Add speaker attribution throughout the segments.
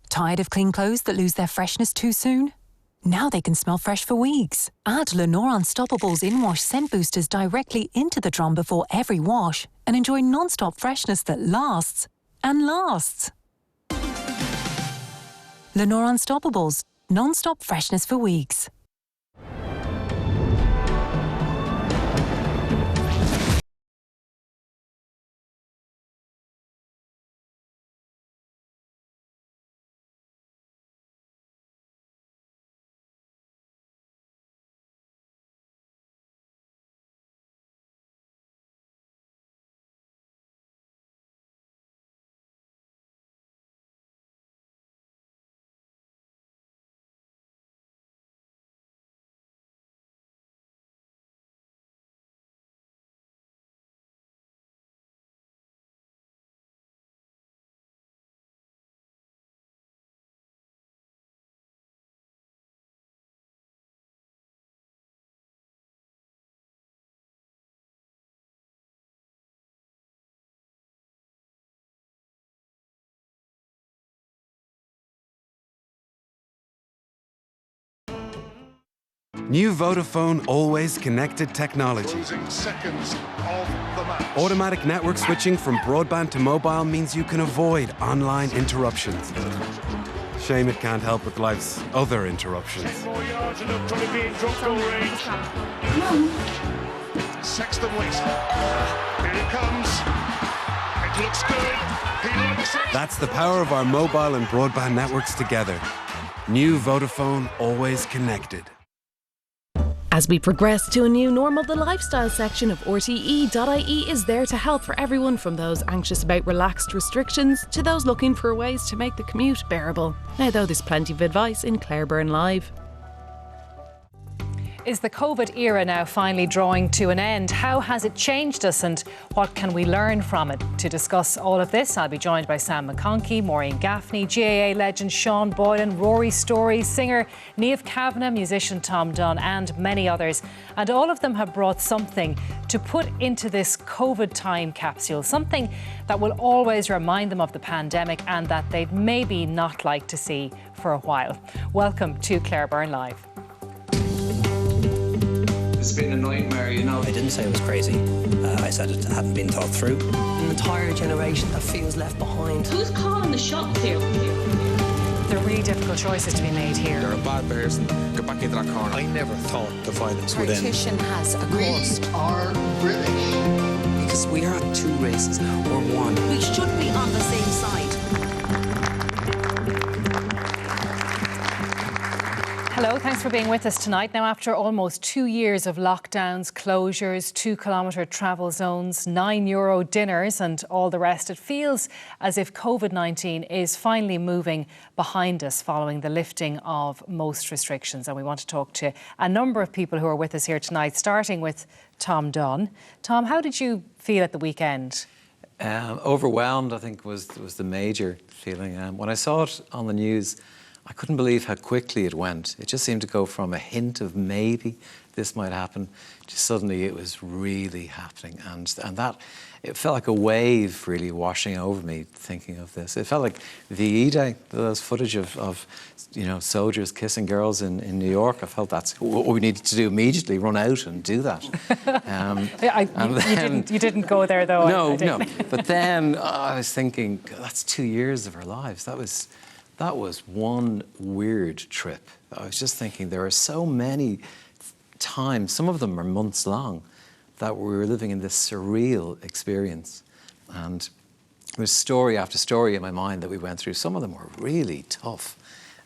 Speaker 1: Tired of clean clothes that lose their freshness too soon? Now they can smell fresh for weeks. Add Lenore Unstoppable's in-wash scent boosters directly into the drum before every wash and enjoy non-stop freshness that lasts and lasts. Lenore Unstoppables, non-stop freshness for weeks.
Speaker 2: New Vodafone Always Connected technology.
Speaker 3: Seconds of the match.
Speaker 2: Automatic network switching from broadband to mobile means you can avoid online interruptions. Shame it can't help with life's other interruptions.
Speaker 3: 10 more yards and they'll probably be in drop goal range. Sexton waits. Here it comes. It looks good. He likes it.
Speaker 2: That's the power of our mobile and broadband networks together. New Vodafone Always Connected.
Speaker 4: As we progress to a new normal, the lifestyle section of RTE.ie is there to help for everyone from those anxious about relaxed restrictions to those looking for ways to make the commute bearable. Now though, there's plenty of advice in Byrne Live.
Speaker 5: Is the COVID era now finally drawing to an end? How has it changed us and what can we learn from it? To discuss all of this, I'll be joined by Sam McConkey, Maureen Gaffney, GAA legend Sean Boylan, Rory Story, singer Niamh Kavanagh, musician Tom Dunn and many others. And all of them have brought something to put into this COVID time capsule, something that will always remind them of the pandemic and that they'd maybe not like to see for a while. Welcome to Byrne Live.
Speaker 6: It's been a nightmare, you know.
Speaker 7: I didn't say it was crazy. I said it hadn't been thought through.
Speaker 8: An entire generation that feels left behind.
Speaker 9: Who's calling the shots here?
Speaker 5: There are really difficult choices to be made here.
Speaker 6: You're a bad person. Get back into that corner.
Speaker 7: I never thought the violence would end.
Speaker 8: Partition has a
Speaker 3: We
Speaker 8: cause.
Speaker 3: are British.
Speaker 7: Because we are not two races, we're one.
Speaker 8: We should be on the same side.
Speaker 5: Hello, thanks for being with us tonight. Now, after almost 2 years of lockdowns, closures, 2-kilometre travel zones, €9 dinners and all the rest, it feels as if COVID-19 is finally moving behind us following the lifting of most restrictions. And we want to talk to a number of people who are with us here tonight, starting with Tom Dunn. Tom, how did you feel at the weekend?
Speaker 10: Overwhelmed, I think, was the major feeling. When I saw it on the news, I couldn't believe how quickly it went. It just seemed to go from a hint of maybe this might happen to suddenly it was really happening. And that, it felt like a wave really washing over me thinking of this. It felt like VE Day, those footage of you know, soldiers kissing girls in New York. I felt that's what we needed to do immediately, run out and do that.
Speaker 5: You didn't go there though.
Speaker 10: No. But then I was thinking, that's 2 years of our lives. That was one weird trip. I was just thinking there are so many times, some of them are months long, that we were living in this surreal experience. And there's story after story in my mind that we went through. Some of them were really tough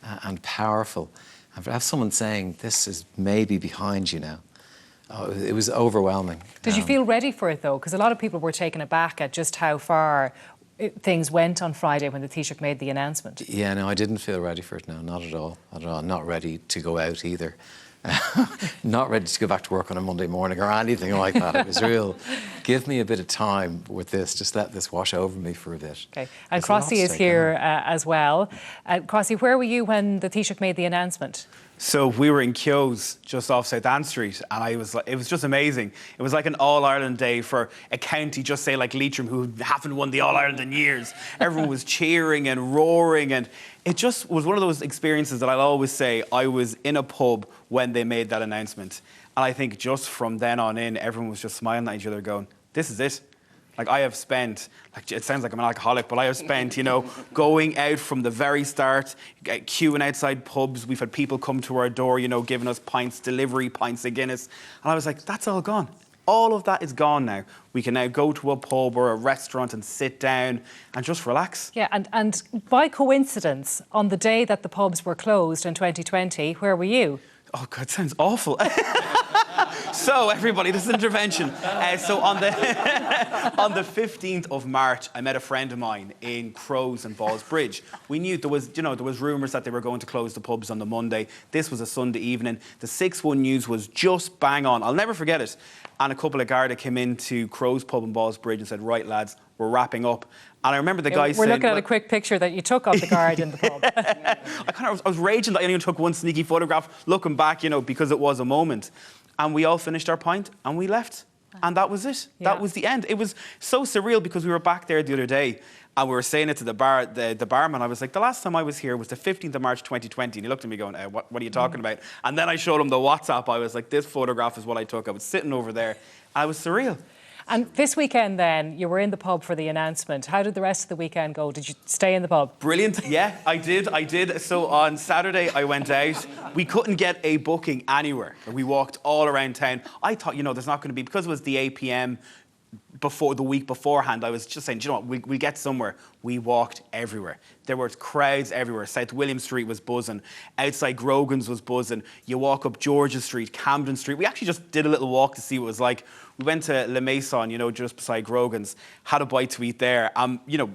Speaker 10: and powerful. And to have someone saying, this is maybe behind you now, it was overwhelming.
Speaker 5: Did you feel ready for it though? Because a lot of people were taken aback at just how far things went on Friday when the Taoiseach made the announcement.
Speaker 10: Yeah, no, I didn't feel ready for it, no, not at all. Not ready to go out either. Not ready to go back to work on a Monday morning or anything like that. It was real, give me a bit of time with this, just let this wash over me for a bit.
Speaker 5: Okay, and Crossy is here as well. Crossy, where were you when the Taoiseach made the announcement?
Speaker 9: So we were in Keogh's just off South Anne Street, and it was just amazing. It was like an All-Ireland day for a county, just say like Leitrim, who haven't won the All-Ireland in years. Everyone was cheering and roaring, and it just was one of those experiences that I'll always say I was in a pub when they made that announcement. And I think just from then on in, everyone was just smiling at each other going, this is it. Like, I have spent, like, it sounds like I'm an alcoholic, but I have spent, going out from the very start, queuing outside pubs. We've had people come to our door, giving us pints, delivery pints of Guinness. And I was like, that's all gone. All of that is gone now. We can now go to a pub or a restaurant and sit down and just relax.
Speaker 5: Yeah, and by coincidence, on the day that the pubs were closed in 2020, where were you?
Speaker 9: Oh, God, sounds awful. So, everybody, this is intervention. So on the 15th of March, I met a friend of mine in Crows and Ballsbridge. We knew there was rumours that they were going to close the pubs on the Monday. This was a Sunday evening. The 6-1 news was just bang on. I'll never forget it. And a couple of Garda came into Crows pub in Ballsbridge and said, right, lads, we're wrapping up. And I remember the guy saying...
Speaker 5: We're looking at a quick picture that you took of the guard in the pub.
Speaker 9: I was raging that I only took one sneaky photograph, looking back, because it was a moment. And we all finished our pint and we left. And that was it. Yeah. That was the end. It was so surreal because we were back there the other day and we were saying it to the barman. I was like, the last time I was here was the 15th of March 2020. And he looked at me going, what are you talking about? And then I showed him the WhatsApp. I was like, this photograph is what I took. I was sitting over there. And it was surreal.
Speaker 5: And this weekend then, you were in the pub for the announcement. How did the rest of the weekend go? Did you stay in the pub?
Speaker 9: Brilliant. Yeah, I did. So on Saturday, I went out. We couldn't get a booking anywhere. We walked all around town. I thought, there's not going to be, because it was the 8 p.m, before the week beforehand, I was just saying, we'll get somewhere. We walked everywhere. There were crowds everywhere. South William Street was buzzing. Outside Grogan's was buzzing. You walk up George's Street, Camden Street. We actually just did a little walk to see what it was like. We went to Le Maison, just beside Grogan's, had a bite to eat there.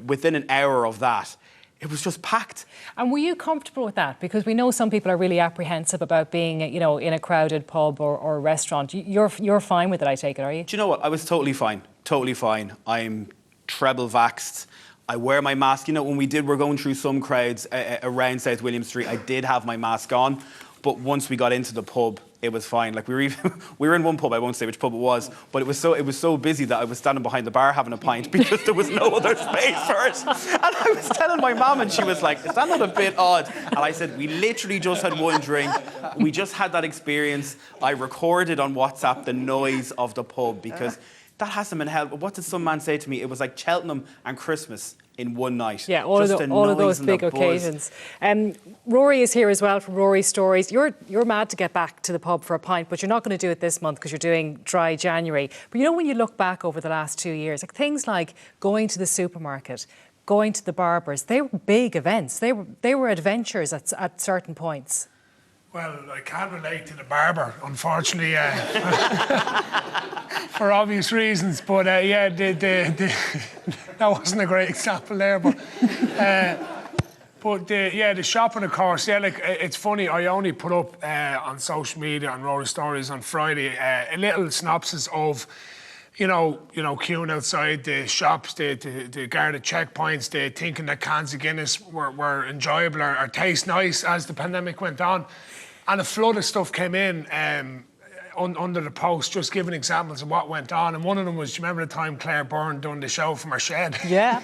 Speaker 9: Within an hour of that, it was just packed. And
Speaker 5: were you comfortable with that? Because we know some people are really apprehensive about being, in a crowded pub or restaurant. You're fine with it, I take it, are you?
Speaker 9: Do you know what? I was totally fine. Totally fine. I'm treble vaxxed. I wear my mask. When we're going through some crowds around South William Street, I did have my mask on. But once we got into the pub, it was fine. Like we were in one pub, I won't say which pub it was, but it was so busy that I was standing behind the bar having a pint because there was no other space for it. And I was telling my mum, and she was like, "Is that not a bit odd?" And I said, "We literally just had one drink. We just had that experience." I recorded on WhatsApp the noise of the pub because that hasn't been held. What did some man say to me? It was like Cheltenham and Christmas in one night.
Speaker 5: Yeah, all of those big occasions. Rory is here as well from Rory Stories. You're mad to get back to the pub for a pint, but you're not going to do it this month because you're doing Dry January. But when you look back over the last 2 years, like things like going to the supermarket, going to the barber's, they were big events. They were adventures at certain points.
Speaker 11: Well, I can't relate to the barber, unfortunately, for obvious reasons. But that wasn't a great example there. But the shopping, of course. Yeah, it's funny. I only put up on social media on Rory Stories on Friday a little synopsis of, queuing outside the shops, the guarded checkpoints, the thinking that cans of Guinness were enjoyable or taste nice as the pandemic went on. And a flood of stuff came in under the post, just giving examples of what went on. And one of them was, do you remember the time Claire Byrne done the show from her shed?
Speaker 5: Yeah,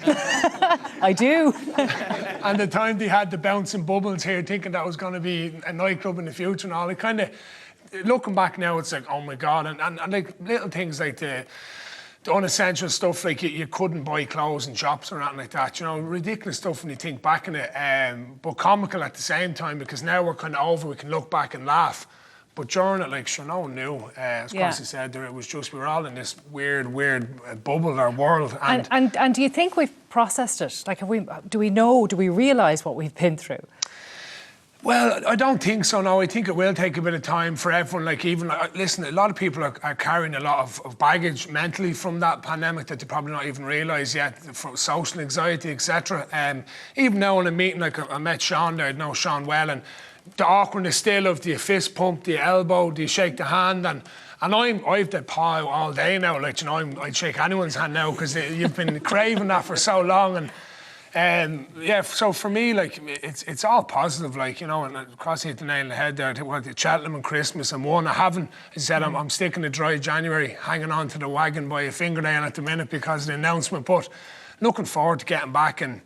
Speaker 5: I do.
Speaker 11: And the time they had the bouncing bubbles here, thinking that was going to be a nightclub in the future and all. It kind of, looking back now, it's like, oh my God. And like little things like the unessential stuff, like you couldn't buy clothes in shops or anything like that, ridiculous stuff when you think back in it, but comical at the same time, because now we're kind of over, we can look back and laugh. But during it, no one knew. As Constance said, it was just, we were all in this weird bubble or world.
Speaker 5: And do you think we've processed it? Like, do we realise what we've been through?
Speaker 11: Well, I don't think so, no. I think it will take a bit of time for everyone. Listen, a lot of people are carrying a lot of baggage mentally from that pandemic that they probably not even realise yet, from social anxiety, etc. Even now in a meeting, I met Sean there, I know Sean well, and the awkwardness still of, do you fist pump, do you elbow, do you shake the hand? And I've the paw all day now, I'd shake anyone's hand now because you've been craving that for so long. And Yeah, so for me, like, it's all positive, like, you know, and Crossy hit the nail on the head there. The Cheltenham and Christmas and one. I haven't, as I said, I'm sticking to dry January, hanging on to the wagon by a fingernail at the minute because of the announcement, but looking forward to getting back and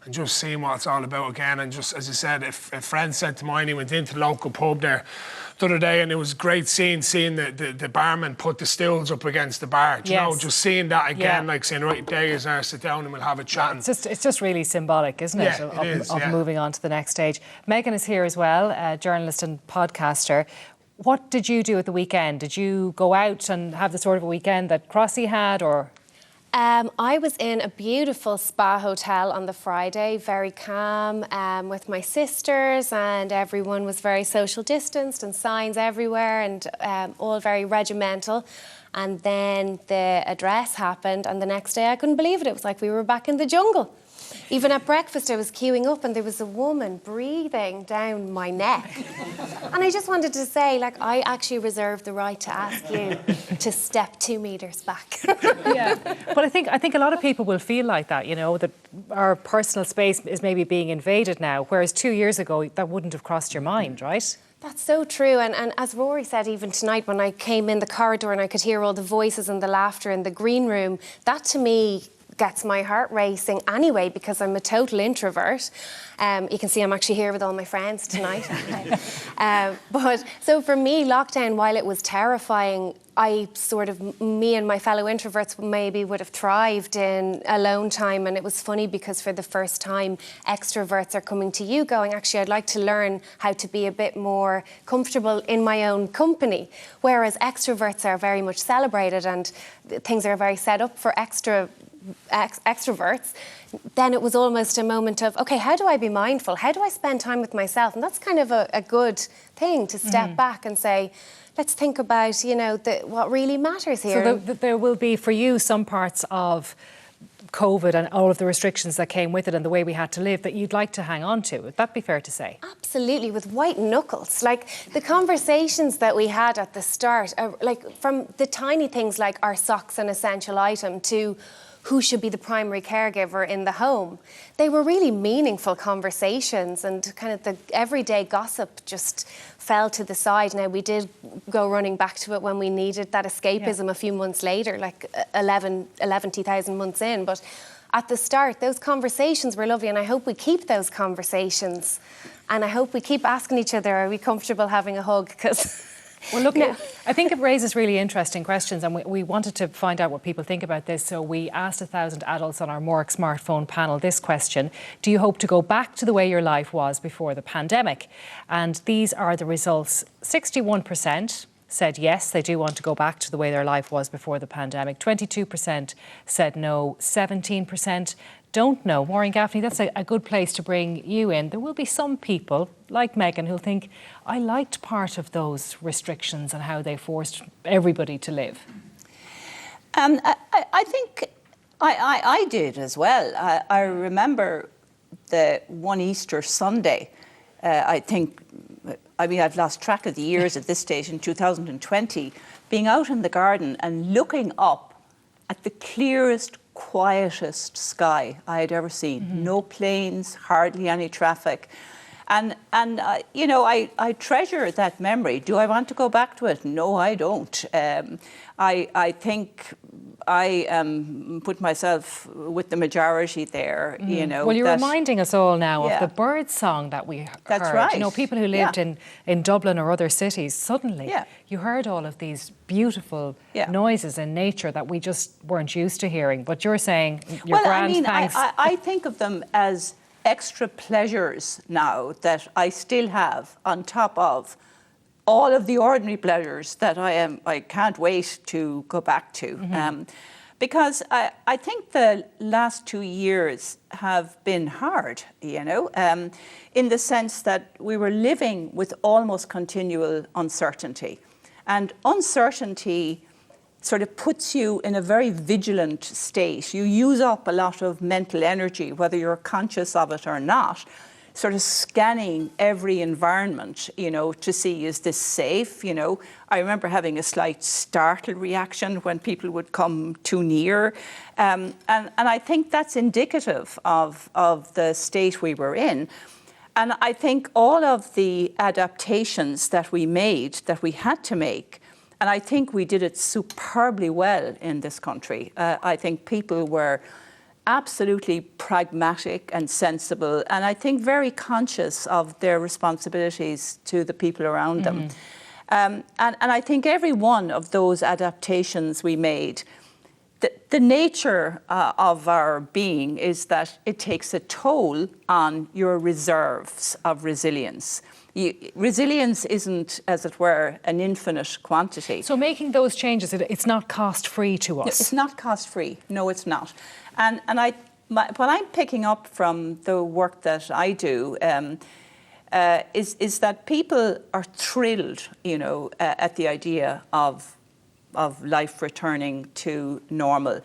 Speaker 11: just seeing what it's all about again. And just, as I said, if a friend said to mine, he went into the local pub there the other day, and it was great seeing the barman put the stools up against the bar. Do you know, just seeing that again, like saying, right, there you are, sit down and we'll have a chat.
Speaker 5: It's just really symbolic, isn't it? Of moving on to the next stage. Megan is here as well, a journalist and podcaster. What did you do at the weekend? Did you go out and have the sort of a weekend that Crossy had, or...?
Speaker 12: I was in a beautiful spa hotel on the Friday, very calm, with my sisters, and everyone was very social distanced and signs everywhere and all very regimental. And then the address happened, and the next day I couldn't believe it. It was like we were back in the jungle. Even at breakfast, I was queuing up and there was a woman breathing down my neck. And I just wanted to say, like, I actually reserve the right to ask you to step 2 meters back.
Speaker 5: Yeah, but I think a lot of people will feel like that, you know, that our personal space is maybe being invaded now, whereas 2 years ago, that wouldn't have crossed your mind, right?
Speaker 12: That's so true. And as Rory said, even tonight when I came in the corridor and I could hear all the voices and the laughter in the green room, that to me gets my heart racing anyway, because I'm a total introvert. You can see I'm actually here with all my friends tonight. But so for me, lockdown, while it was terrifying, me and my fellow introverts maybe would have thrived in alone time. And it was funny because for the first time, extroverts are coming to you going, actually, I'd like to learn how to be a bit more comfortable in my own company. Whereas extroverts are very much celebrated and things are very set up for extroverts. Then it was almost a moment of, okay, how do I be mindful? How do I spend time with myself? And that's kind of a good thing to step back and say, let's think about, you know, what really matters here.
Speaker 5: So there will be, for you, some parts of COVID and all of the restrictions that came with it and the way we had to live that you'd like to hang on to. Would that be fair to say?
Speaker 12: Absolutely, with white knuckles. Like, the conversations that we had at the start, like from the tiny things like are socks an essential item to who should be the primary caregiver in the home. They were really meaningful conversations, and kind of the everyday gossip just fell to the side. Now, we did go running back to it when we needed that escapism a few months later, like 11,000 months in. But at the start, those conversations were lovely, and I hope we keep those conversations. And I hope we keep asking each other, are we comfortable having a hug? Because...
Speaker 5: Well, look, I think it raises really interesting questions, and we wanted to find out what people think about this. So we asked 1,000 adults on our Mork smartphone panel this question: do you hope to go back to the way your life was before the pandemic? And these are the results. 61% said yes, they do want to go back to the way their life was before the pandemic. 22% said no. 17% don't know. Maureen Gaffney, that's a good place to bring you in. There will be some people, like Megan, who'll think, I liked part of those restrictions and how they forced everybody to live.
Speaker 13: I think I did as well. I remember the one Easter Sunday, I've lost track of the years at this stage, in 2020, being out in the garden and looking up at the clearest, quietest sky I had ever seen. No planes, hardly any traffic. And you know, I treasure that memory. Do I want to go back to it? No, I don't. I think I put myself with the majority there, you know.
Speaker 5: Well, you're reminding us all now of the bird song that we heard.
Speaker 13: That's right.
Speaker 5: You know, people who lived in Dublin or other cities, suddenly you heard all of these beautiful noises in nature that we just weren't used to hearing. But you're saying your thanks.
Speaker 13: I think of them as extra pleasures now that I still have on top of all of the ordinary pleasures that I can't wait to go back to. Because I think the last 2 years have been hard, you know, in the sense that we were living with almost continual uncertainty. And uncertainty sort of puts you in a very vigilant state. You use up a lot of mental energy, whether you're conscious of it or not. sort of scanning every environment, to see, is this safe? I remember having a slight startled reaction when people would come too near. And I think that's indicative of the state we were in. And I think all of the adaptations that we had to make, and I think we did it superbly well in this country. I think people were absolutely pragmatic and sensible, and I think very conscious of their responsibilities to the people around them. And I think every one of those adaptations we made, the nature of our being is that it takes a toll on your reserves of resilience. Resilience isn't, as it were, an infinite quantity.
Speaker 5: So making those changes, it's not cost-free to us?
Speaker 13: It's not cost-free. No, it's not. And what I'm picking up from the work that I do is that people are thrilled, at the idea of life returning to normal.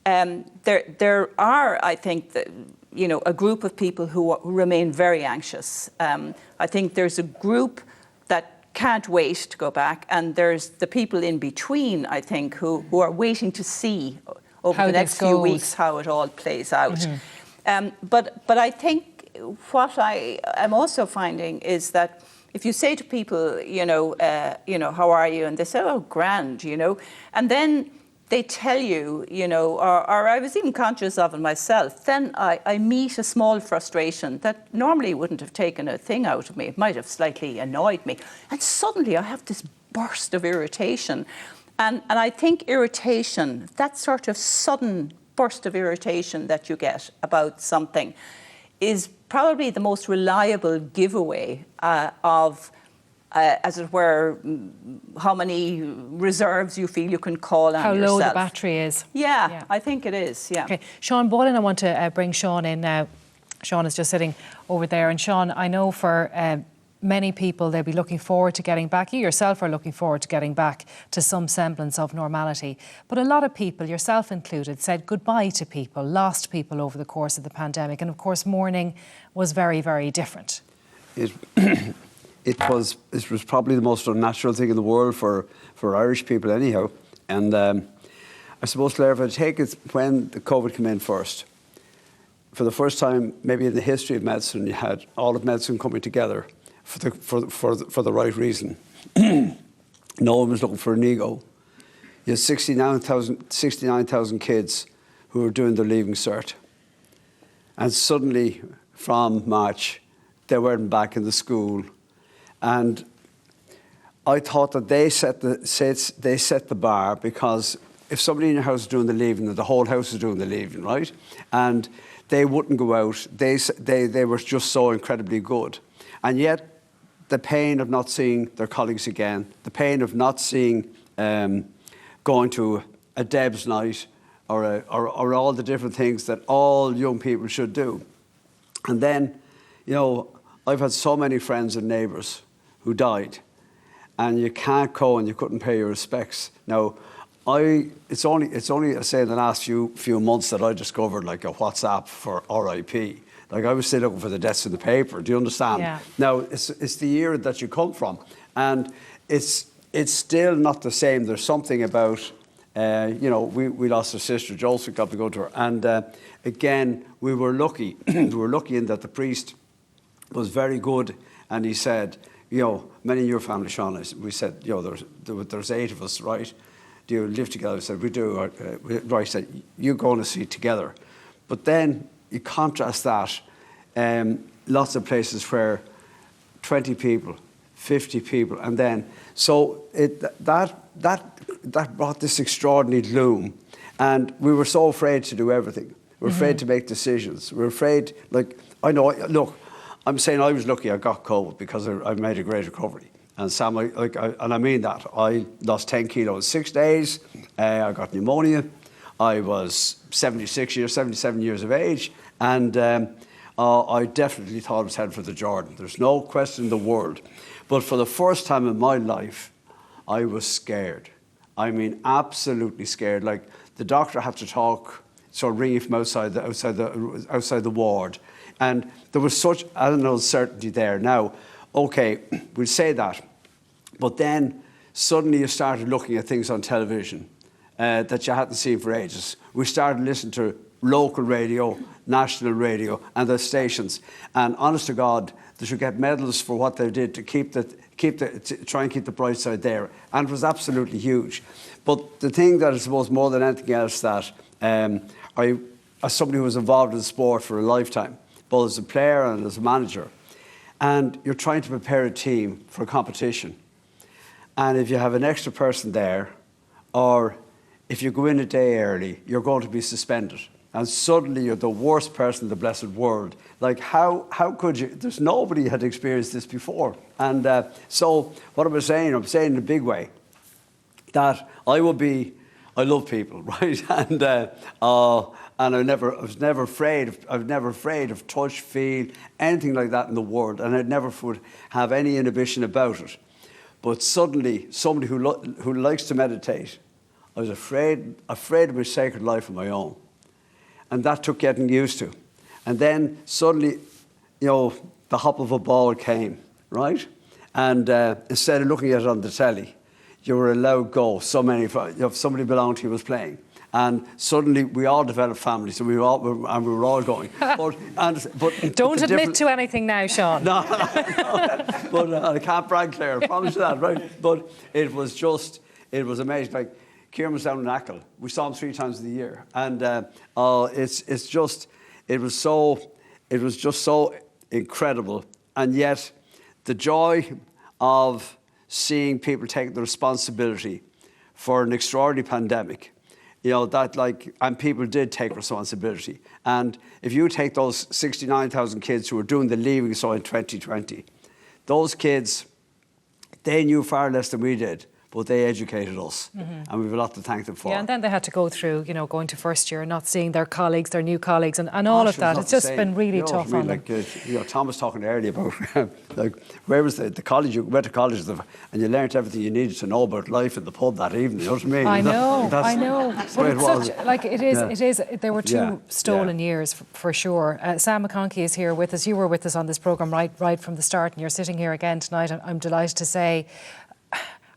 Speaker 13: There are, I think, a group of people who remain very anxious. I think there's a group that can't wait to go back, and there's the people in between, I think, who are waiting to see over the next few weeks how it all plays out. But I think what I am also finding is that if you say to people, how are you? And they say, oh, grand, and then they tell you, or I was even conscious of it myself, then I meet a small frustration that normally wouldn't have taken a thing out of me. It might have slightly annoyed me. And suddenly I have this burst of irritation. And I think irritation, that sort of sudden burst of irritation that you get about something, is probably the most reliable giveaway of, as it were, how many reserves you feel you can call on yourself.
Speaker 5: How low the battery is.
Speaker 13: Yeah, I think it is, yeah.
Speaker 5: Okay, Sean Boylan, I want to bring Sean in now. Sean is just sitting over there. And Sean, I know for many people, they'll be looking forward to getting back. You yourself are looking forward to getting back to some semblance of normality. But a lot of people, yourself included, said goodbye to people, lost people over the course of the pandemic. And of course, mourning was very, very different.
Speaker 14: It was probably the most unnatural thing in the world for Irish people anyhow. And I suppose, Claire, if I take it when the COVID came in first, for the first time maybe in the history of medicine, you had all of medicine coming together for the right reason. No one was looking for an ego. You had 69,000 kids who were doing their Leaving Cert. And suddenly, from March, they weren't back in the school. And I thought that they set the bar, because if somebody in your house is doing the leaving, the whole house is doing the leaving, right? And they wouldn't go out. They were just so incredibly good. And yet, the pain of not seeing their colleagues again, the pain of not seeing, going to a Deb's night or all the different things that all young people should do. And then, I've had so many friends and neighbours who died, and you can't go and you couldn't pay your respects. Now, it's only I say in the last few months that I discovered like a WhatsApp for RIP. Like I was still looking for the deaths in the paper. Do you understand?
Speaker 5: Yeah.
Speaker 14: Now it's the year that you come from, and it's still not the same. There's something about we lost our sister. Joseph got to go to her, and again we were lucky. We were lucky in that the priest was very good, and he said, many in your family, Sean, we said, there's 8 of us, right? Do you live together? I said, we do. Right, said, you go on a seat together. But then you contrast that, lots of places where 20 people, 50 people, and then, so that brought this extraordinary gloom. And we were so afraid to do everything. We were afraid to make decisions. We were afraid, I'm saying I was lucky I got COVID because I made a great recovery. And Sam, and I mean that. I lost 10 kilos in 6 days. I got pneumonia. I was 77 years of age. And I definitely thought I was headed for the Jordan. There's no question in the world. But for the first time in my life, I was scared. I mean, absolutely scared. Like the doctor had to talk, so ringing from outside the ward. And there was such an uncertainty there. Now, okay, we'll say that. But then suddenly you started looking at things on television that you hadn't seen for ages. We started listening to local radio, national radio, and the stations. And honest to God, they should get medals for what they did to try and keep the bright side there. And it was absolutely huge. But the thing that I suppose more than anything else that as somebody who was involved in sport for a lifetime, both as a player and as a manager, and you're trying to prepare a team for a competition. And if you have an extra person there, or if you go in a day early, you're going to be suspended. And suddenly you're the worst person in the blessed world. Like, how could you? There's nobody had experienced this before. And so what am I saying? I'm saying in a big way that I love people, right? And I was never afraid of touch, feel, anything like that in the world. And I never would have any inhibition about it. But suddenly, somebody who likes to meditate, I was afraid of my sacred life of my own. And that took getting used to. And then suddenly, the hop of a ball came, right? And instead of looking at it on the telly, you were allowed go. Somebody belonged to you was playing. And suddenly we all developed families, and we were all going. But
Speaker 5: don't admit to anything now, Sean.
Speaker 14: No. But I can't brag, Claire, I promise you that, right? But it was amazing. Like, Kieran was down in Achill. We saw him 3 times in the year, and it was just so incredible. And yet, the joy of seeing people take the responsibility for an extraordinary pandemic, and people did take responsibility. And if you take those 69,000 kids who were doing the leaving so in 2020, those kids, they knew far less than we did. But they educated us, and we have a lot to thank them for.
Speaker 5: Yeah, and then they had to go through, going to first year and not seeing their colleagues, their new colleagues, and all of that. It's just been really tough on them.
Speaker 14: Tom was talking earlier about, where was the college? You went to college, and you learnt everything you needed to know about life in the pub that evening. You know what I mean?
Speaker 5: I know. But it is. There were 2 stolen years for sure. Sam McConkey is here with us. You were with us on this programme right from the start, and you're sitting here again tonight. I'm delighted to say,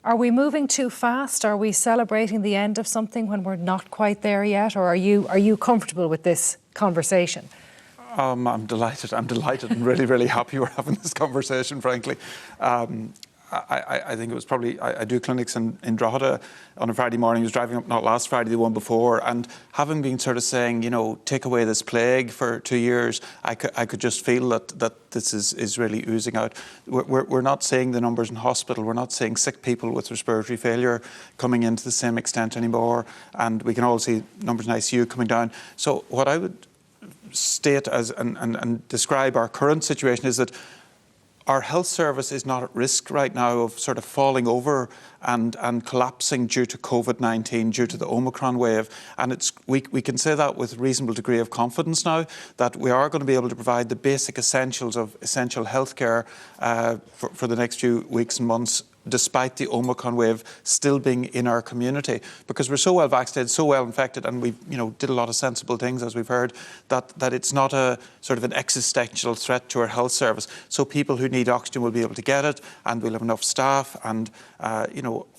Speaker 5: are we moving too fast? Are we celebrating the end of something when we're not quite there yet? Or are you comfortable with this conversation?
Speaker 15: I'm delighted. I'm delighted and really, really happy we're having this conversation, frankly. I think it was probably, I do clinics in Drogheda on a Friday morning. I was driving up, not last Friday, the one before, and having been sort of saying, take away this plague for 2 years, I could just feel that this is really oozing out. We're not seeing the numbers in hospital. We're not seeing sick people with respiratory failure coming in to the same extent anymore, and we can all see numbers in ICU coming down. So what I would state as and describe our current situation is that our health service is not at risk right now of sort of falling over and collapsing due to COVID-19, due to the Omicron wave. And we can say that with a reasonable degree of confidence now, that we are going to be able to provide the basic essentials of essential healthcare for the next few weeks and months, despite the Omicron wave still being in our community, because we're so well vaccinated, so well infected, and we did a lot of sensible things, as we've heard, that it's not a sort of an existential threat to our health service. So people who need oxygen will be able to get it, and we'll have enough staff, and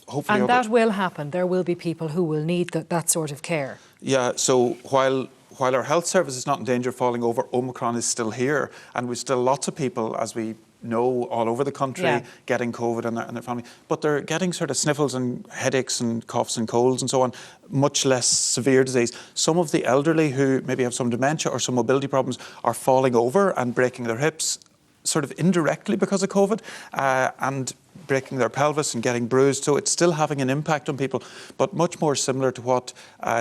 Speaker 15: hopefully.
Speaker 5: And that will happen. There will be people who will need that sort of care.
Speaker 15: Yeah. So while our health service is not in danger of falling over, Omicron is still here, and we've still lots of people, as we know, all over the country getting COVID and their family, but they're getting sort of sniffles and headaches and coughs and colds and so on, much less severe disease. Some of the elderly who maybe have some dementia or some mobility problems are falling over and breaking their hips, sort of indirectly because of COVID, and breaking their pelvis and getting bruised. So it's still having an impact on people, but much more similar to what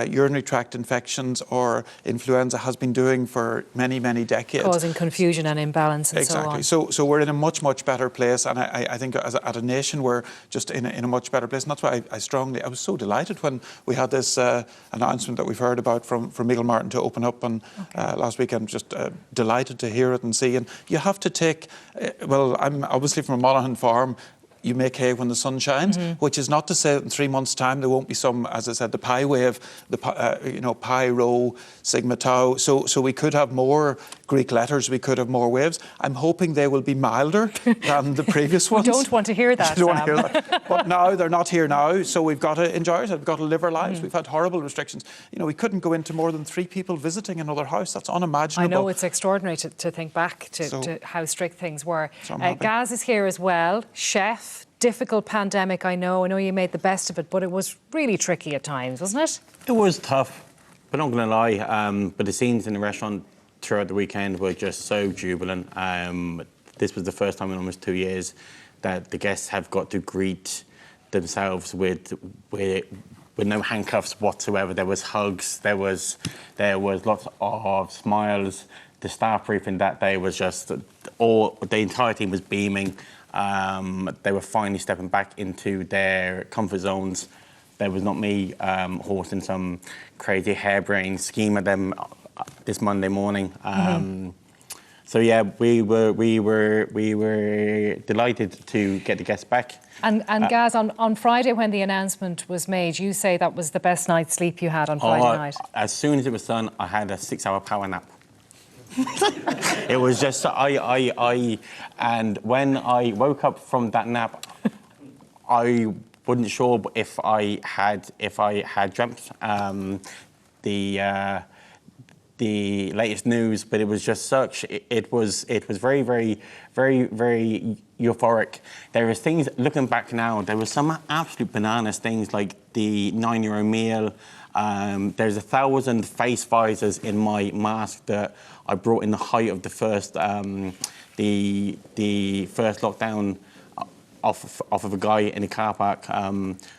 Speaker 15: urinary tract infections or influenza has been doing for many, many decades.
Speaker 5: Causing confusion and imbalance and so on.
Speaker 15: Exactly. So we're in a much, much better place. And I think as at a nation, we're just in a much better place. And that's why I was so delighted when we had this announcement that we've heard about from Meagle Martin to open up on last weekend. Just delighted to hear it and see. And you have to take, I'm obviously from a Monaghan farm. you make hay when the sun shines, which is not to say that in 3 months' time there won't be some, as I said, the pi wave, pi, rho, sigma, tau. So we could have more Greek letters, we could have more waves. I'm hoping they will be milder than the previous ones.
Speaker 5: We don't want to hear that,
Speaker 15: You don't want to hear that. But now, they're not here now, so we've got to enjoy it. We've got to live our lives. We've had horrible restrictions. We couldn't go into more than 3 people visiting another house. That's unimaginable.
Speaker 5: I know, it's extraordinary to think back to how strict things were. Gaz is here as well, chef. Difficult pandemic, I know you made the best of it, but it was really tricky at times, wasn't it?
Speaker 16: It was tough, but not going to lie. But the scenes in the restaurant throughout the weekend were just so jubilant. This was the first time in almost 2 years that the guests have got to greet themselves with no handcuffs whatsoever. There was hugs, there was lots of smiles. The staff briefing that day was just the entire team was beaming. They were finally stepping back into their comfort zones. There was not me horsing some crazy harebrained scheme at them this Monday morning. So yeah, we were delighted to get the guests back.
Speaker 5: And Gaz, on Friday when the announcement was made, you say that was the best night's sleep you had on Friday night.
Speaker 16: As soon as it was done, I had a 6-hour power nap. It was just and when I woke up from that nap, I wasn't sure if I had dreamt the latest news, but it was just such. It was very, very, very, very euphoric. There was things, looking back now, there was some absolute bananas things like the €9 meal. There's 1,000 face visors in my mask that I brought in the height of the first lockdown off of a guy in a car park.